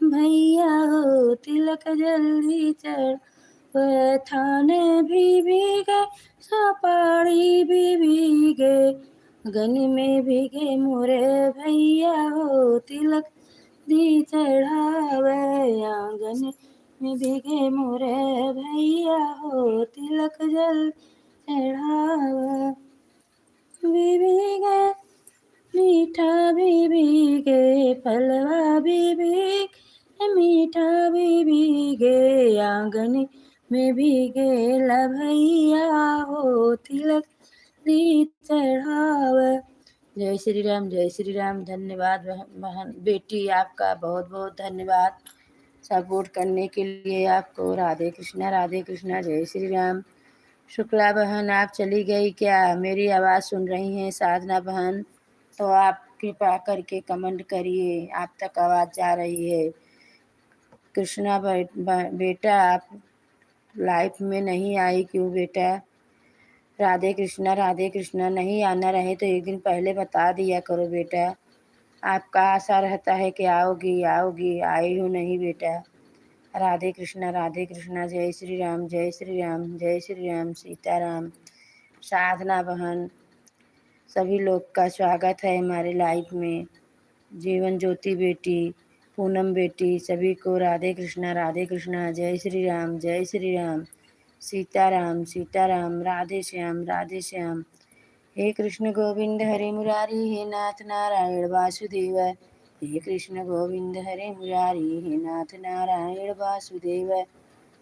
भैया हो तिलक जल्दी चढ़ावे। थाने भी भीगे सपाड़ी भी भीगे, गन में भीगे मोरे भैया हो तिलक दी चढ़ावे। आंगन में भीगे मोरे भैया हो तिलक जल चढ़ावे। बीबी के मीठा बीबी के फलवा बीबी के मीठा मीठा भी भीगे, आंगन में भीगे लभैया हो, तिलक ली चढ़ाव। जय श्री राम, जय श्री राम। धन्यवाद बहन बेटी, आपका बहुत बहुत धन्यवाद सपोर्ट करने के लिए आपको। राधे कृष्णा, जय श्री राम। शुक्ला बहन आप चली गई क्या? मेरी आवाज़ सुन रही हैं साधना बहन? तो आप कृपा करके कमेंट करिए, आप तक आवाज़ जा रही है। कृष्णा बेटा आप लाइफ में नहीं आई क्यों बेटा? राधे कृष्णा नहीं आना रहे तो एक दिन पहले बता दिया करो बेटा। आपका आशा रहता है कि आओगी आओगी, आई हो नहीं बेटा। राधे कृष्णा, जय श्री राम, जय श्री राम, जय श्री राम, सीताराम। साधना बहन सभी लोग का स्वागत है हमारे लाइफ में। जीवन ज्योति बेटी, पूनम बेटी, सभी को राधे कृष्णा, जय श्री राम, जय श्री राम, सीताराम सीताराम, राधे श्याम। हे कृष्ण गोविंद हरे मुरारी, हे नाथ नारायण वासुदेव। हे कृष्ण गोविंद हरे मुरारी, हे नाथ नारायण वासुदेव।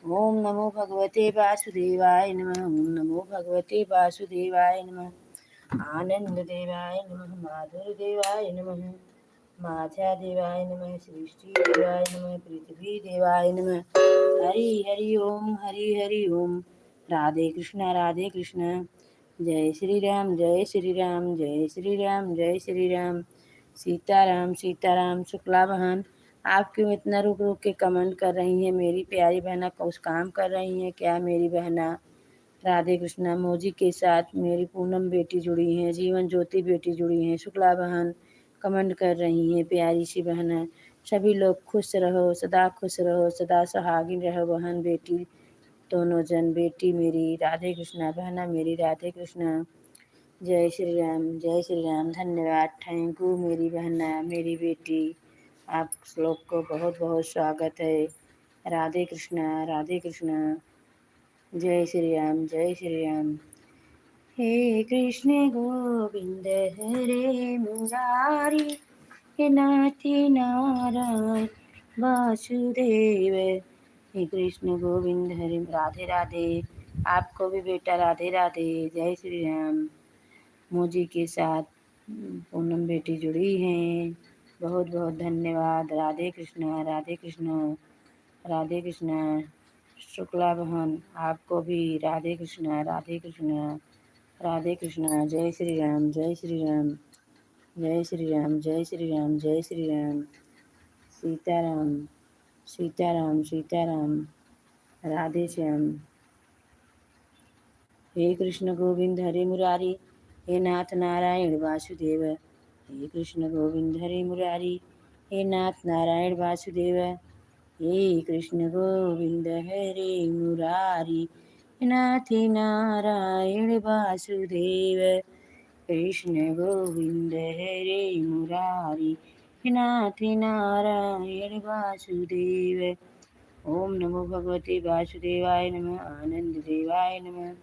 ओम नमो भगवते वासुदेवाय नमः, ओम नमो भगवते वासुदेवाय नमः। आनंद देवाय नमः, माधुर देवाय नमः, माझा देवाय नमः, सृष्टि देवाय नमः, पृथ्वी देवाय नमः। हरि हरि ओम, हरि हरि ओम। राधे कृष्णा, जय श्री राम, जय श्री राम, जय श्री राम, जय श्री राम, सीताराम। शुक्ला बहन आप क्यों इतना रुक रुक के कमेंट कर रही हैं? मेरी प्यारी बहना कुछ काम कर रही हैं क्या मेरी बहना? राधे कृष्णा मोजी के साथ मेरी पूनम बेटी जुड़ी हैं, जीवन ज्योति बेटी जुड़ी हैं, शुक्ला बहन कमेंट कर रही हैं, प्यारी सी बहन। सभी लोग खुश रहो, सदा खुश रहो, सदा सुहागिन रहो बहन बेटी दोनों जन। बेटी मेरी राधे कृष्णा, बहना मेरी राधे कृष्णा। जय श्री राम। धन्यवाद, थैंक यू मेरी बहना, मेरी बेटी। आप लोग को बहुत बहुत स्वागत है। राधे कृष्णा, जय श्री राम, जय श्री राम। हे कृष्ण गोविंद हरे मुरारी, हे नाथी नारायण वासुदेव। हे कृष्ण गोविंद हरे, राधे राधे। आपको भी बेटा राधे राधे, जय श्री राम। मोजी के साथ पूनम बेटी जुड़ी हैं, बहुत बहुत धन्यवाद। राधे कृष्णा, राधे कृष्णा। शुक्ला बहन आपको भी राधे कृष्णा, राधे कृष्णा। जय श्री राम, जय श्री राम, जय श्री राम, जय श्री राम, जय श्री राम, सीताराम। राधे श्याम। हे कृष्ण गोविंद हरे मुरारी, हे नाथ नारायण वासुदेव। हे कृष्ण गोविंद हरे मुरारी, हे नाथ नारायण वासुदेव। हे कृष्ण गोविंद हरे मुरारी, हे नाथ नारायण वासुदेव। कृष्ण गोविंद हरे मुरारी, हे नाथ नारायण वासुदेव। ओम नमो भगवते वासुदेवाय नमः, आनंद देवाय नमः,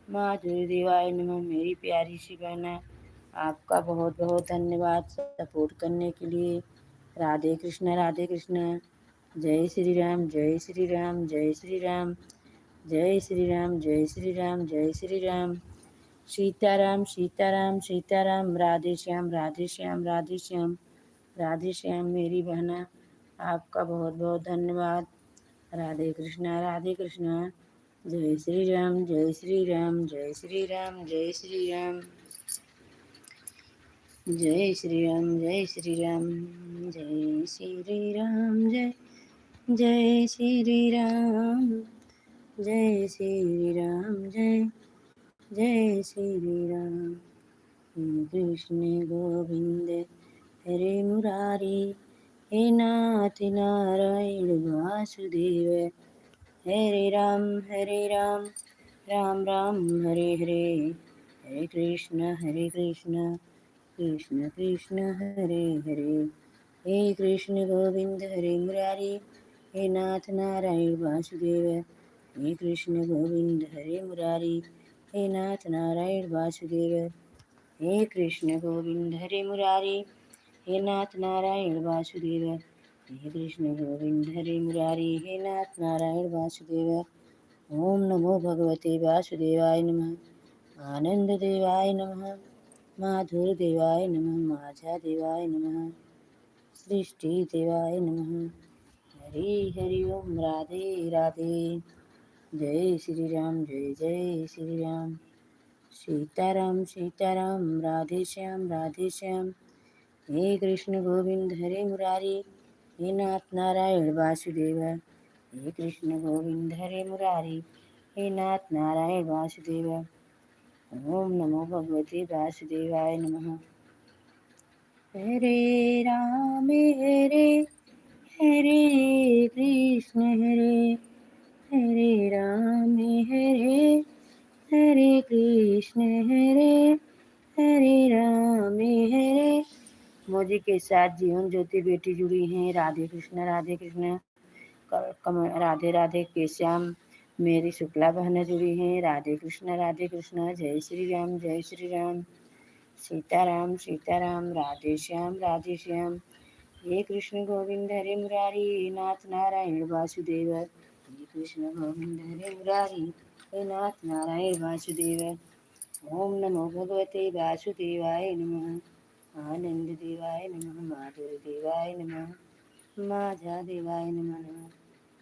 माधुरी देवाय नमः। मेरी प्यारी सी बहना आपका बहुत बहुत धन्यवाद सपोर्ट करने के लिए। राधे कृष्णा, जय श्री राम, जय श्री राम, जय श्री राम, जय श्री राम, जय श्री राम, जय श्री राम। सीताराम। राधे श्याम, राधे श्याम मेरी बहना आपका बहुत बहुत धन्यवाद। राधे कृष्णा, जय श्री राम, जय श्री राम, जय श्री राम, जय श्री राम, जय श्री राम, जय श्री राम, जय श्री राम, जय श्री राम, जय श्री राम, जय श्री राम। हे कृष्ण गोविंद हरे मुरारी, हे नाथ नारायण वासुदेव। हरे राम, राम राम, हरे हरे, हरे कृष्ण, कृष्ण कृष्ण, हरे हरे। हे कृष्ण गोविंद हरे मुरारी, हे नाथ नारायण वासुदेव। हे कृष्ण गोविंद हरे मुरारी, हे नाथ नारायण वासुदेव। हे कृष्ण गोविंद हरे मुरारी, हे नाथ नारायण वासुदेव। हे कृष्ण गोविंद हरे मुरारी, हे नाथ नारायण वासुदेव। ओम नमो भगवते वासुदेवाय नमः। आनंद देवाय नमः, माधुर देवाय नमः, माझा देवाय नमः, सृष्टि देवाय नमः। हरि हरि ओम, राधे राधे। जय श्री राम, जय जय श्री राम। सीताराम सीताराम, राधे श्याम राधे श्याम। हे कृष्ण गोविंद हरे मुरारी, हे नाथ नारायण वासुदेव। हे कृष्ण गोविंद हरे मुरारी, हे नाथ नारायण वासुदेव। ओम नमो भगवते वासुदेवाय नमः। हरे राम हरे हरे कृष्ण हरे हरे राम हरे हरे कृष्ण हरे हरे राम हरे। मोदी के साथ जीवन ज्योति बेटी जुड़ी हैं। राधे कृष्ण राधे कृष्ण। राधे राधे के श्याम मेरी शुक्ला बहन जुड़ी हैं। राधे कृष्ण जय श्री राम जय श्री राम। सीताराम सीताराम, राधे श्याम। हे कृष्ण गोविंद हरे मुरारी, हे नाथ नारायण वासुदेव। हे कृष्ण गोविंद हरे मुरारी, हे नाथ नारायण वासुदेव। ओम नमो भगवते वासुदेवाय नमः। आनंद देवाय नमः, माधुर देवाय नमः, माझा देवाय नमः।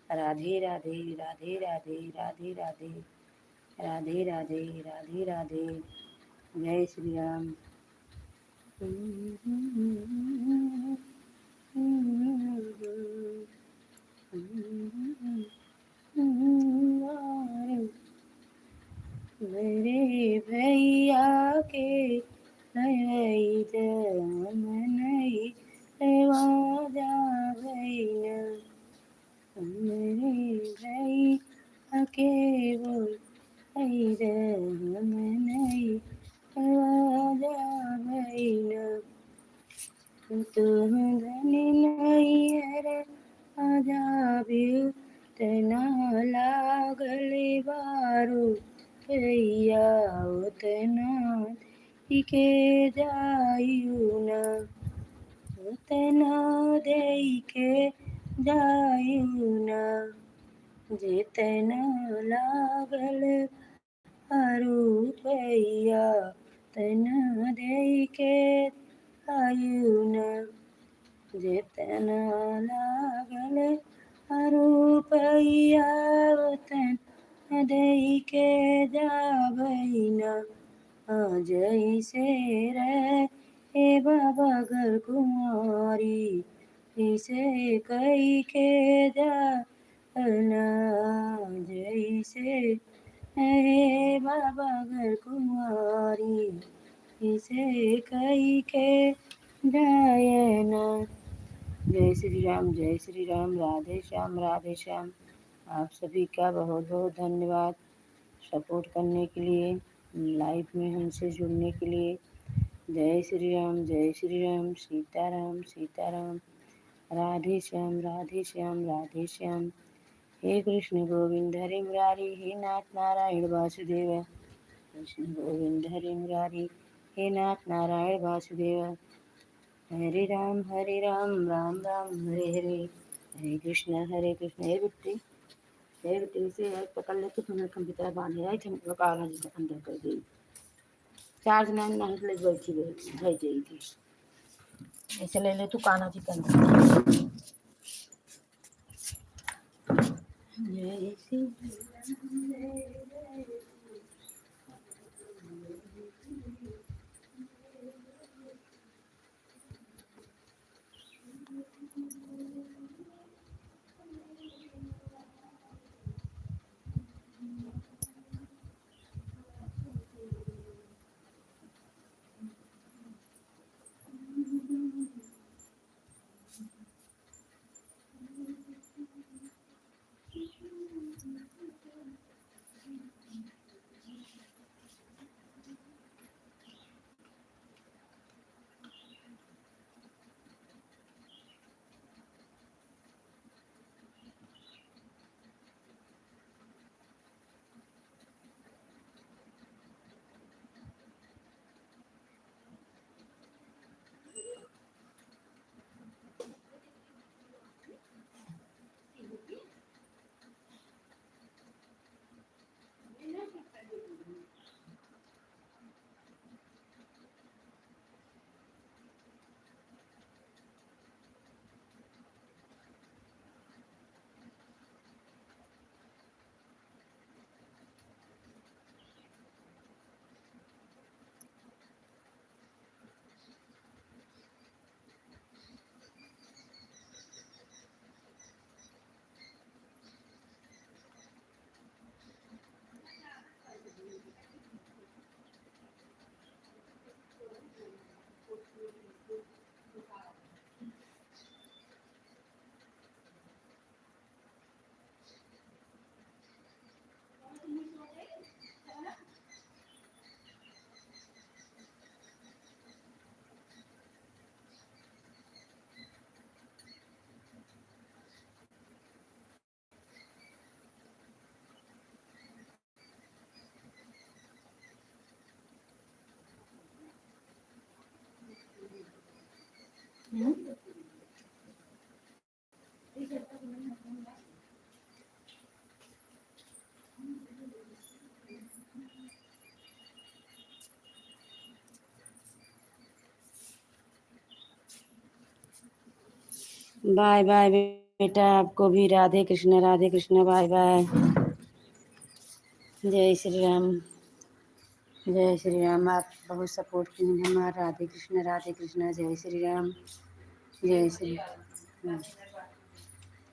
राधे राधे राधे राधे राधे राधे राधे राधे राधे राधे। जय श्री राम। मेरे भैया के नई जमनई रेवाजा भैया। मेरे भैया के बोल नई जमनई रेवाजा भैया। तुम धनी नहीं है आजा भी तना लागल बारू भैया उतना के जायू ना उतना दे के जायू ना जितना लागल बारू भैया तना दे के जायू ना जितना लागल रुपया उतना दे के जाबैना। जैसे रे हे बाबा घर कुमारी, इसे कई के जाना। जैसे हे बाबा घर कुमारी, इसे कई के जायना। जय श्री राम, राधे श्याम। आप सभी का बहुत बहुत धन्यवाद सपोर्ट करने के लिए, लाइफ में हमसे जुड़ने के लिए। जय श्री राम, सीताराम सीताराम, राधे श्याम राधे श्याम। हे कृष्ण गोविंद हरे मुरारी, हे नाथ नारायण वासुदेव। कृष्ण गोविंद हरे मुरारी, हे नाथ नारायण वासुदेव। हरे राम राम राम हरे हरे, हरे कृष्ण हे बिट्टी से पकड़ लेते तुम्हें कंप्यूटर बांधे आई थे कागज अंदर कर दी। चार्ज नहीं ले बैठी भेज जाएगी। ऐसे ले ले तू काना जी के अंदर। जय श्री बाय बाय बेटा, आपको भी राधे कृष्ण बाय बाय। जय श्री राम, जय श्री राम। आप बहुत सपोर्ट किए हैं हमारा। राधे कृष्ण जय श्री राम, जय श्री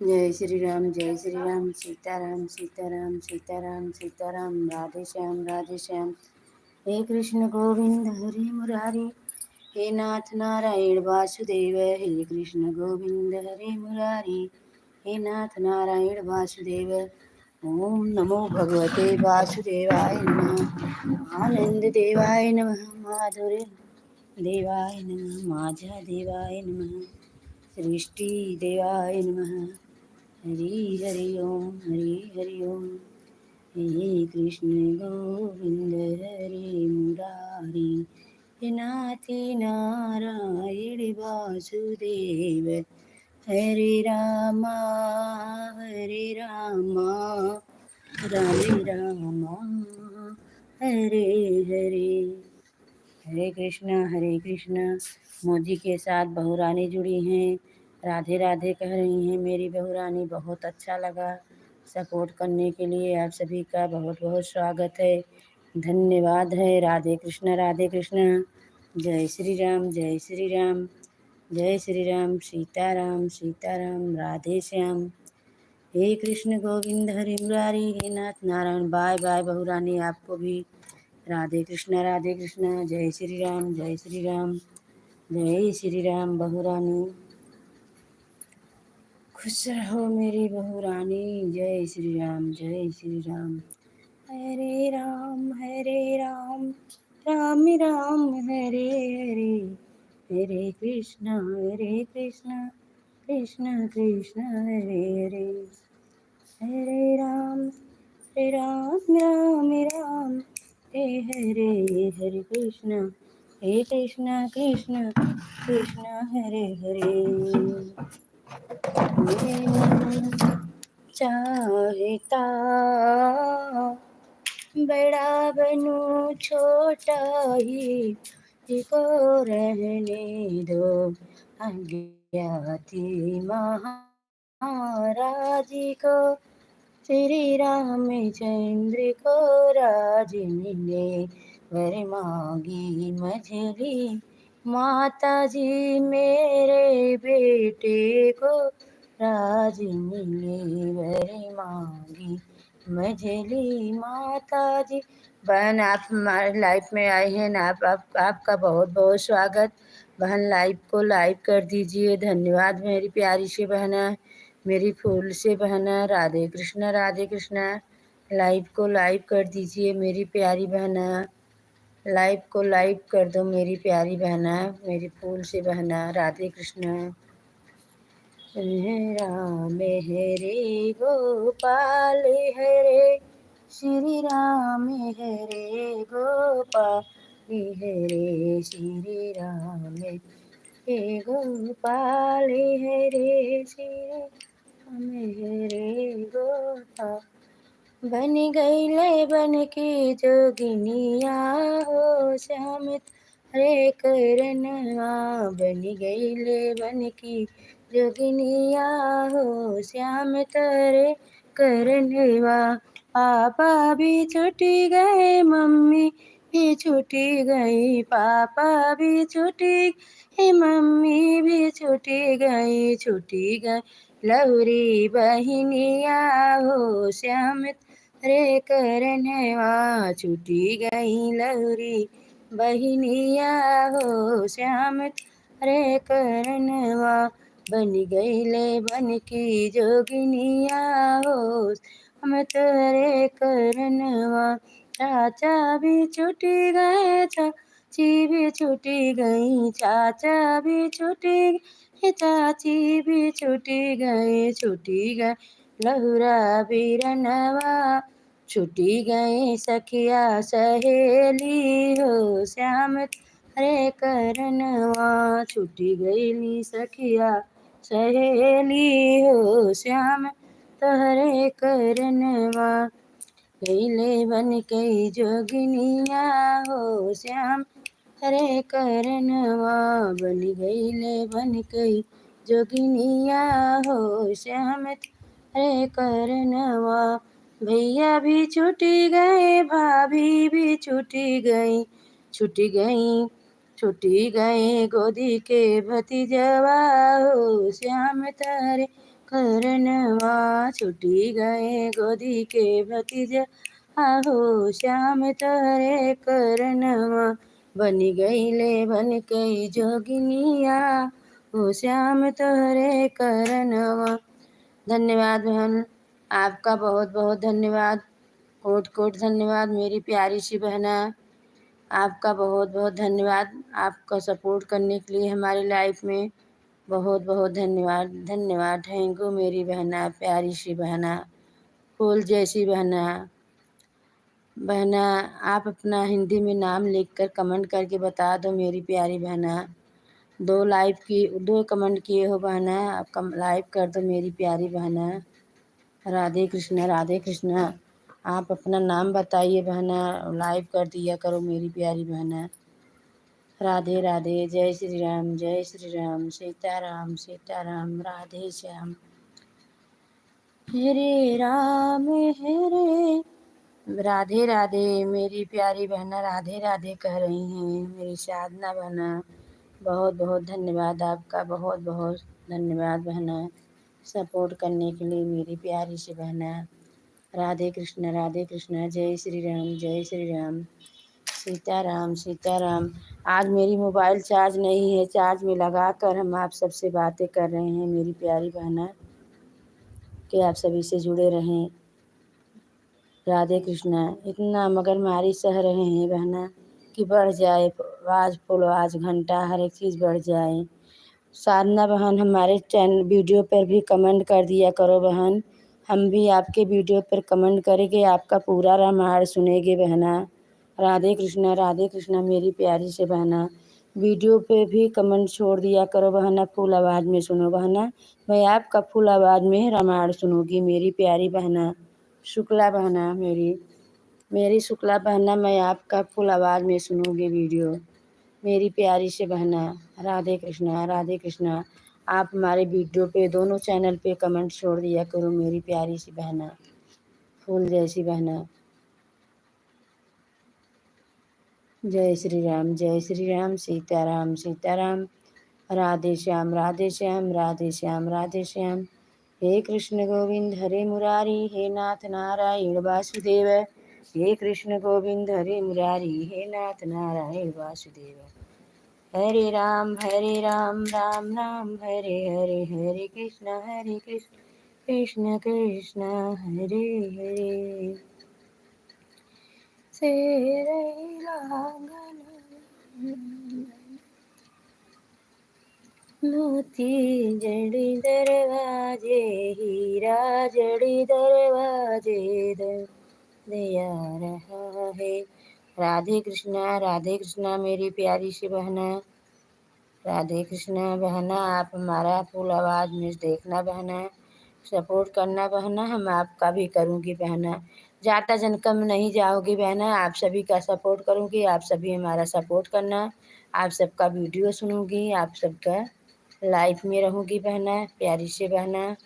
जय श्री राम, जय श्री राम। सीताराम सीताराम सीताराम सीताराम, राधे श्याम। हे कृष्ण गोविंद हरे मुरारी, हे नाथ नारायण वासुदेव। हे कृष्ण गोविंद हरे मुरारी, हे नाथ नारायण वासुदेव। ओम नमो भगवते वासुदेवाय नमः। आनंद देवाय नमः, माधुर्य देवाय नमः, माझा देवाय नमः, सृष्टि देवाय नमः। हरि हरि ओम। हे कृष्ण गोविंद हरे मुरारी, हे नाथ नारायण वासुदेव। हरे रामा राम रामा हरे हरे। हरे कृष्णा। मोदी के साथ बहू रानी जुड़ी हैं, राधे राधे कह रही हैं मेरी बहू रानी। बहुत अच्छा लगा। सपोर्ट करने के लिए आप सभी का बहुत बहुत स्वागत है, धन्यवाद है। राधे कृष्णा। जय श्री राम, जय श्री राम, जय श्री राम। सीताराम सीताराम, राधे श्याम। हे कृष्ण गोविंद हरि मुरारी, हे नाथ नारायण। बाय बाय बहू रानी, आपको भी राधे कृष्णा। जय श्री राम, जय श्री राम, जय श्री राम। बहू रानी खुश रहो मेरी बहू रानी। जय श्री राम, जय श्री राम। हरे राम, राम राम हरे हरे, हरे कृष्णा कृष्ण कृष्ण हरे हरे। हरे राम, राम राम, हे हरे हरे कृष्ण, हे कृष्ण कृष्ण कृष्ण हरे हरे। मैं चाहता बड़ा बनूं छोटा ही को रहने दो, अज्ञाति महाराज को। श्री रामचंद्र को राज मिले, वर मांगी मछली माता जी मेरे बेटे को। राज मिले वर मांगी मछली माता जी। बहन आप हमारे लाइफ में आए हैं ना, आपका बहुत बहुत स्वागत। बहन लाइव को लाइक कर दीजिए, धन्यवाद मेरी प्यारी सी बहना, मेरी फूल से बहना। राधे कृष्णा लाइव को लाइक कर दीजिए मेरी प्यारी बहना। लाइव को लाइक कर दो मेरी प्यारी बहना, मेरी फूल से बहना। राधे कृष्णा। राम हरे गोपाल हरे, श्री राम हरे गोपाल हरे, श्री राम हे गोपाल हरे, श्री राम हरे गोपाल। बन गईले बन की जोगिनिया हो, श्यामित हरे करनवा। बन गईले बन की जोगिनिया हो, श्याम तरे करनवा। पापा भी छुटी गए, मम्मी भी छुटी गई, पापा भी छुटी गई, मम्मी भी छुटी गई। लहुरी बहिनिया हो, श्याम रे करनवा। छुटी गई लहुरी बहिनिया हो, श्याम रे करनवा। बन गईले बन की जोगिनिया हो, हम तरे करनवा। चाचा भी छुटी गए, चाची भी छुटी गई, चाचा भी छुटी गए, चाची भी छुटी गए। लहुरा बीरनवा। छुटी गई सखिया सहेली हो, श्याम हरे करनवा छुटी गईली सखिया सहेली हो श्याम तहरे करनवा गईले बन के जोगिनिया हो श्याम हरे करनवा बन गईले बन के जोगिनिया हो श्याम हरे करनवा भैया भी छुटी गए भाभी भी छुटी गए गोदी के भतीजवा हो श्याम तारे करनवा छुटी गए गोदी के भतीजा हो श्याम तारे करनवा बनी गईले बन कई जोगिनिया हो श्याम तोहरे करनवा। धन्यवाद बहन, आपका बहुत बहुत धन्यवाद, कोट कोट धन्यवाद मेरी प्यारी सी बहना। आपका बहुत बहुत धन्यवाद, आपका सपोर्ट करने के लिए हमारी लाइफ में बहुत बहुत धन्यवाद। धन्यवाद, थैंक यू मेरी बहना, प्यारी सी बहना, फूल जैसी बहना। बहना आप अपना हिंदी में नाम लिखकर कमेंट करके बता दो मेरी प्यारी बहना। 2 कमेंट किए हो बहना, आप लाइक कर दो मेरी प्यारी बहना। राधे कृष्णा राधे कृष्णा। आप अपना नाम बताइए बहना, लाइक कर दिया करो मेरी प्यारी बहना। राधे राधे, जय श्री राम, सीताराम सीताराम, राधे श्याम। हरे राम हरे राधे राधे मेरी प्यारी बहना, राधे राधे कह रही हैं मेरी साधना बहना। बहुत बहुत धन्यवाद आपका, बहुत बहुत धन्यवाद बहना, सपोर्ट करने के लिए मेरी प्यारी सी बहना। राधे कृष्ण, जय श्री राम, सीताराम सीताराम। आज मेरी मोबाइल चार्ज नहीं है, चार्ज में लगा कर हम आप सबसे बातें कर रहे हैं मेरी प्यारी बहना, कि आप सभी से जुड़े रहें। राधे कृष्णा। इतना मगरमारी सह रहे हैं बहना कि बढ़ जाए आवाज़, फुल आवाज़, घंटा, हर एक चीज़ बढ़ जाए। साधना बहन हमारे चैनल वीडियो पर भी कमेंट कर दिया करो बहन, हम भी आपके वीडियो पर कमेंट करेंगे, आपका पूरा रामायण सुनेंगे बहना। राधे कृष्णा मेरी प्यारी से बहना। वीडियो पे भी कमेंट छोड़ दिया करो बहना, फुल आवाज़ में सुनो बहना, मैं आपका फुल आवाज़ में रामायण सुनूँगी मेरी प्यारी बहना। शुक्ला बहना मेरी शुक्ला बहना, मैं आपका फुल आवाज़ में सुनूँगी वीडियो मेरी प्यारी से बहना। राधे कृष्णा। आप हमारे वीडियो पे दोनों चैनल पे कमेंट छोड़ दिया करो मेरी प्यारी सी बहना, फूल जैसी बहना। जय श्री राम, सीताराम सीताराम, राधे श्याम राधे श्याम, राधे श्याम राधे श्याम। हे कृष्ण गोविंद हरे मुरारी, हे नाथ नारायण वासुदेव। हे कृष्ण गोविंद हरे मुरारी, हे नाथ नारायण वासुदेव। हरे राम राम राम हरे हरे, हरे कृष्ण कृष्ण कृष्ण हरे हरे। तेरे लांगन मोती जड़ी दरवाजे, हीरा जड़ी दरवाजे दिया रहा है। राधे कृष्णा मेरी प्यारी सी बहना। राधे कृष्णा बहना, आप हमारा फुल आवाज़ में देखना बहना, सपोर्ट करना बहना, हम आपका भी करूँगी बहना। जाता जनकम नहीं जाओगी बहना, आप सभी का सपोर्ट करूँगी, आप सभी हमारा सपोर्ट करना, आप सबका वीडियो सुनूँगी, आप सबका लाइफ में रहूँगी बहना, प्यारी से बहना।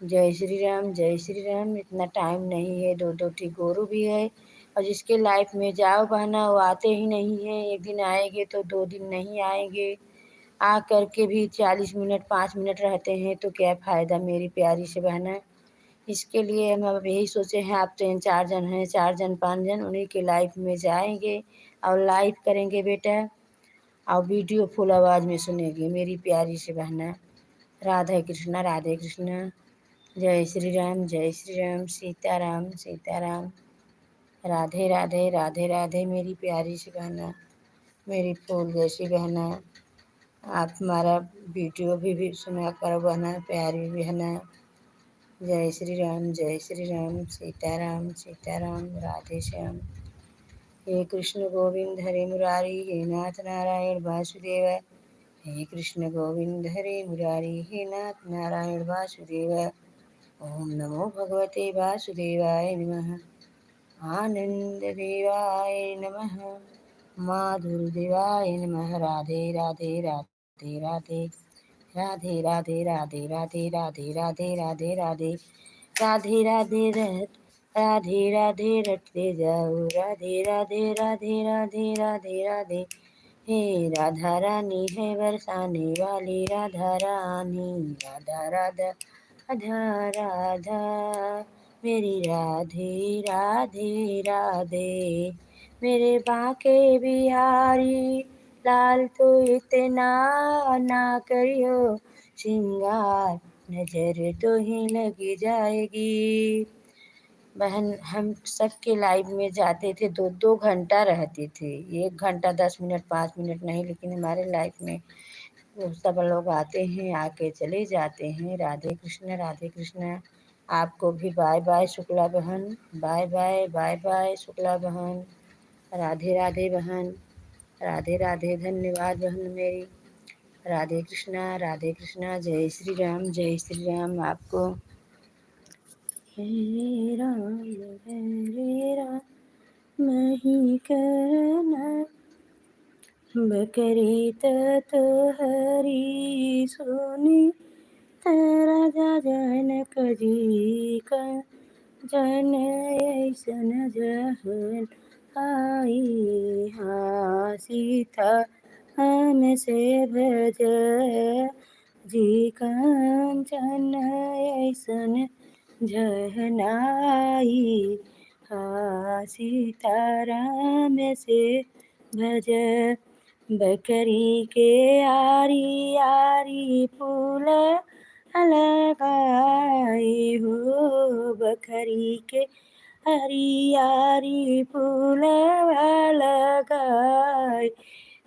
जय श्री राम। इतना टाइम नहीं है, 2 ठीक गोरू भी है, और जिसके लाइफ में जाओ बहना वो आते ही नहीं है। एक दिन आएंगे तो 2 दिन नहीं आएंगे, आ कर के भी 40 मिनट 5 मिनट रहते हैं तो क्या फ़ायदा मेरी प्यारी से बहना। इसके लिए हम अब यही सोचे हैं, आप 3-4 जन हैं, 4 जन 5 जन, उन्हीं के लाइफ में जाएंगे और लाइव करेंगे बेटा, और वीडियो फुल आवाज़ में सुनेंगे मेरी प्यारी से बहना। राधे कृष्णा। जय श्री राम, सीताराम सीताराम, राधे राधे मेरी प्यारी सी बहना, मेरी फूल जैसी बहना। आप हमारा वीडियो भी सुना करो बहना, प्यारी बहना। जय श्री राम, सीताराम सीताराम, राधे श्याम। हे कृष्ण गोविंद हरे मुरारी, हे नाथ नारायण वासुदेव। हे कृष्ण गोविंद हरे मुरारी, हे नाथ नारायण वासुदेव। ओम नमो भगवते वासुदेवाय नमः। आनंद देवाय नमः। माधुर्देवाय नमः। राधे राधे राधे राधे राधे राधे राधे राधे राधे राधे राधे राधे राधे राधे राधे राधे रटते जाओ। राधे राधे राधे राधे राधे राधे। हे राधा रानी है बरसाने वाली राधा रानी। राधा राधा राधा राधा मेरी राधे राधे राधे। मेरे बाके बिहारी लाल तो इतना ना करियो श्रृंगार, नजर तो ही लग जाएगी। बहन हम सबके लाइव में जाते थे, 2-2 घंटा रहते थे, 1 घंटा 10 मिनट 5 मिनट नहीं, लेकिन हमारे लाइफ में वो सब लोग आते हैं, आके चले जाते हैं। राधे कृष्ण राधे कृष्ण। आपको भी बाय बाय शुक्ला बहन, bye bye bye bye Shukla बहन। राधे राधे बहन, राधे राधे, धन्यवाद बहन मेरी। राधे कृष्णा, जय श्री राम जय श्री राम। आपको हरे राम नहीं करना, बकरी तो हरी सोनी राजा जनक जी का जन ऐसन जहन आई। हाँ सीता हम से भज जी कांचन ऐसन जहनाई। हाँ सीताराम से भज। बकरी के आरी आरी फूल लगाई हो। बकरी के आरी आरी फूल लगाई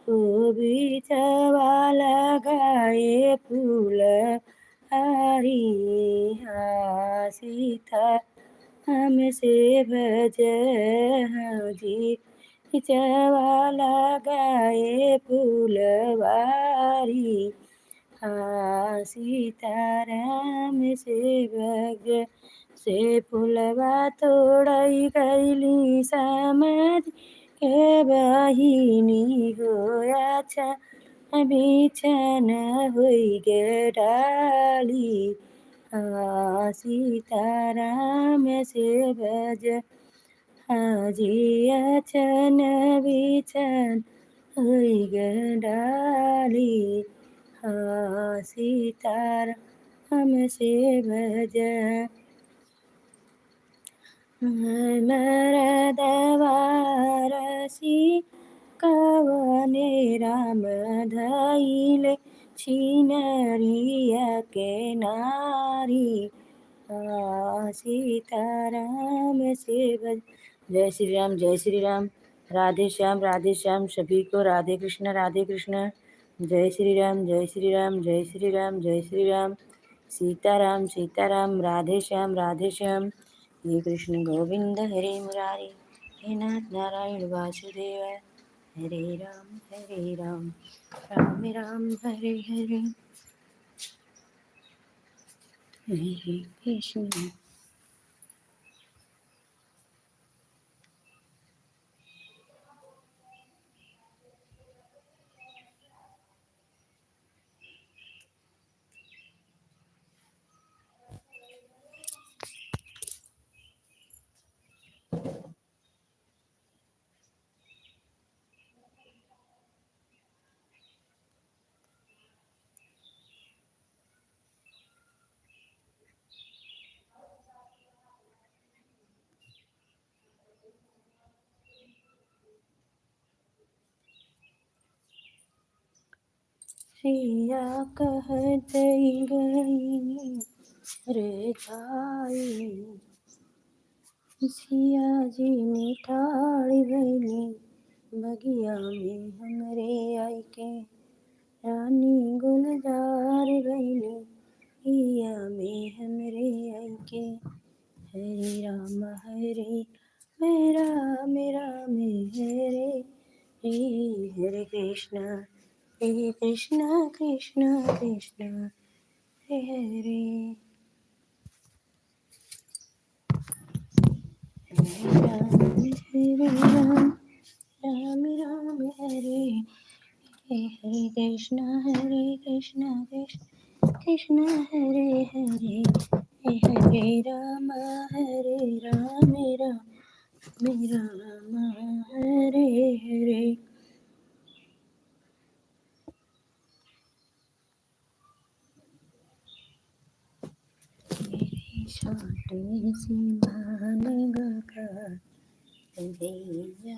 हो। बीचवा लगाए फूल आरी। हाँ सीता हमसे भज हाँ जी। चवा लगाए फूलवारी। हाँ सीताराम से भज से फुलवा तोड़ई गईली समझ के बहिनी होया छ बिछन होई गे डाली। हाँ सीताराम से भज हाजी अचन बिछन होई गे डाली। हाँ सीताराम से भज। मरदवारसी कवने राम धैले छिनरिया के नारी। सीताराम से भज। जय श्री राम जय श्री राम। राधे श्याम सभी को राधे कृष्ण राधे कृष्ण। जय श्री राम जय श्री राम जय श्री राम जय श्री राम। सीताराम सीताराम राधे श्याम। हे कृष्ण गोविंद हरे मुरारी, हे नाथ नारायण वासुदेव। हरे राम राम राम हरे हरे। हरे कृष्ण। सिया कहत गई रे छाई, सिया जी मिठाई भैली बगिया में हमरे आई के। रानी गुलजार भैली हिया में हमरे आई के। हरे राम राम राम हरे हरे कृष्णा कृष्णा कृष्णा कृष्णा हरे हरे राम राम राम हरे हरे कृष्णा कृष्णा कृष्णा हरे हरे हरे राम राम राम हरे हरे मेरी छोटी सी मान का दिया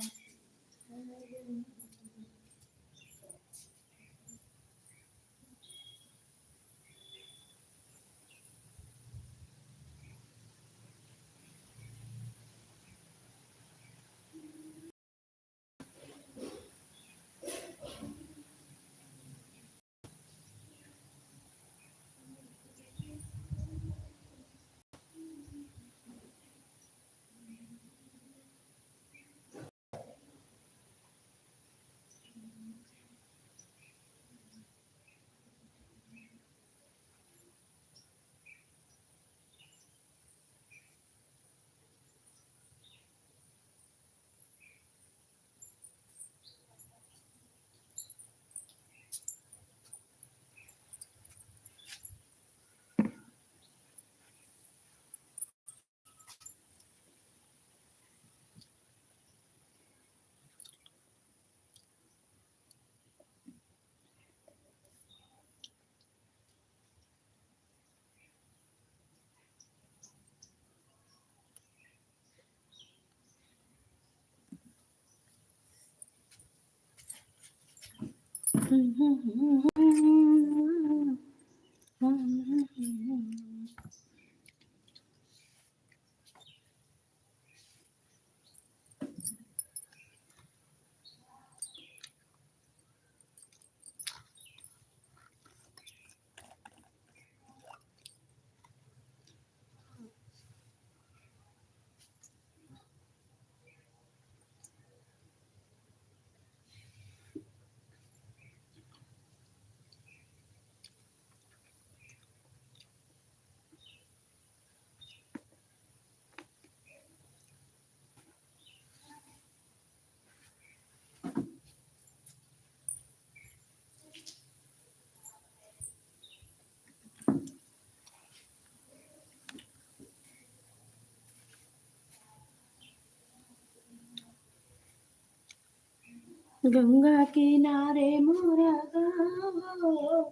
गंगा किनारे मोरा गाँव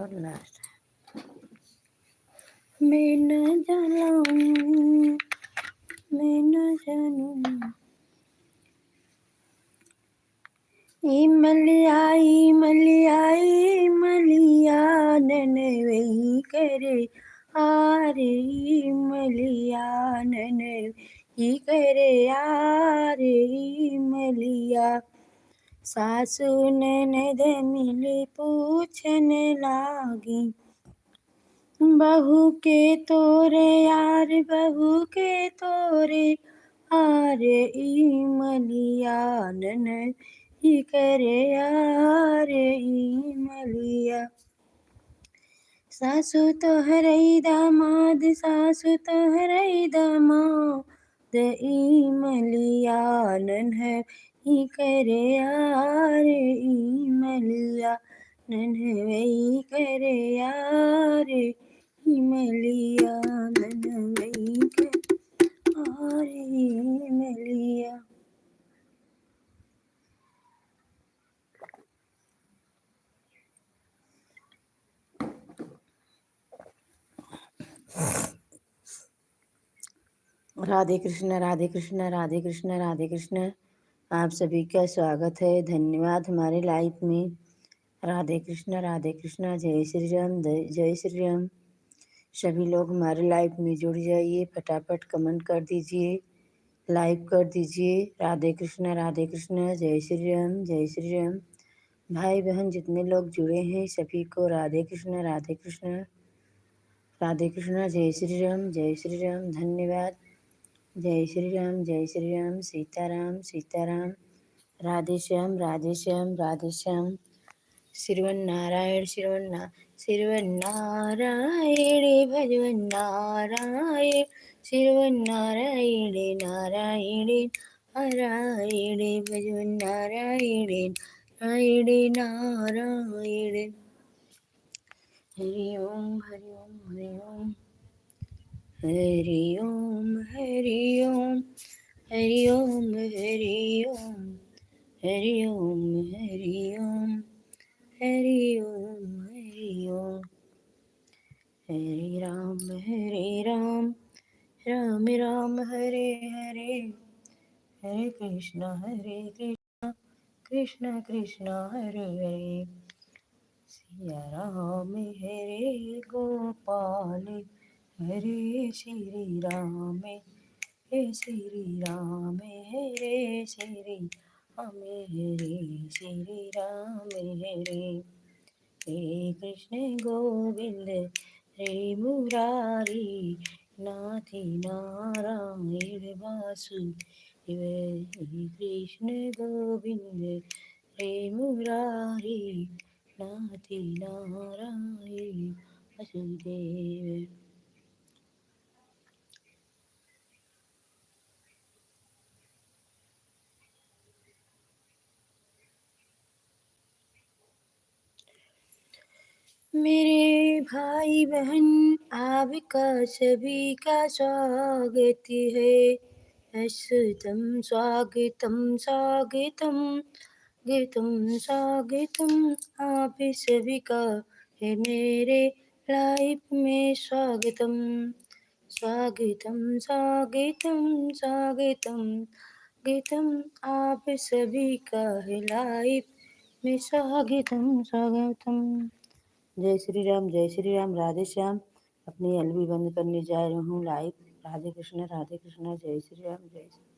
और लास्ट मैं न जानूं मैं न जानूं मलिया ननवई करे आरे मलिया ननवई करे आरे मलिया सासु ननद मिले पूछन लागी बहू के तोरे यार बहू के तोरे आरे इमलिया नन ही करे आरे इमलिया। सासु तो हरई दामाद सासु तो हरई दामाद इमलिया नन्ह ही करे यारे इमलिया नन्ह वही करे यारे इमलिया नन्ह वही करे यारे इमलिया। राधे कृष्ण राधे कृष्ण राधे कृष्ण राधे कृष्ण। आप सभी का स्वागत है, धन्यवाद हमारे लाइफ में। राधे कृष्ण जय श्री राम जय श्री राम। सभी लोग हमारे लाइफ में जुड़ जाइए, फटाफट कमेंट कर दीजिए, लाइक कर दीजिए। राधे कृष्ण जय श्री राम जय श्री राम। भाई बहन जितने लोग जुड़े हैं सभी को राधे कृष्ण जय श्री राम धन्यवाद। जय श्री राम सीताराम। राधे श्याम राधे श्याम। श्रीवन्नारायण भजवन नारायण श्रीवन्नारायण नारायण नारायण भजवन नारायण नारायण। हरि ओम हरि ओम हरि ओम हरि ओम हरि ओम हरि ओम हरि ओम हरि ओम हरि ओम हरि ओम हरि ओम। हरे राम राम राम हरे हरे हरे कृष्ण कृष्ण कृष्ण हरे हरे। सिया राम हरे गोपाल हरे श्री राम हे श्री राम हरे श्री राम हरे श्री राम हरे। हे कृष्ण गोविंद हे मुरारी नाथी नारायण वासुदेव। हे कृष्ण गोविंद हे मुरारी नाथी नारायण वासुदेव। मेरे भाई बहन आपका सभी का स्वागत है। अस्तुतम स्वागतम स्वागतम स्वागतम। आप सभी का है मेरे लाइफ में स्वागतम स्वागतम स्वागतम स्वागतम। आप सभी का है लाइफ में स्वागतम। जय श्री राम राधे श्याम। अपनी एलबी बंद करने जा रहा हूँ लाइव। राधे कृष्ण जय श्री राम जय श्री राम।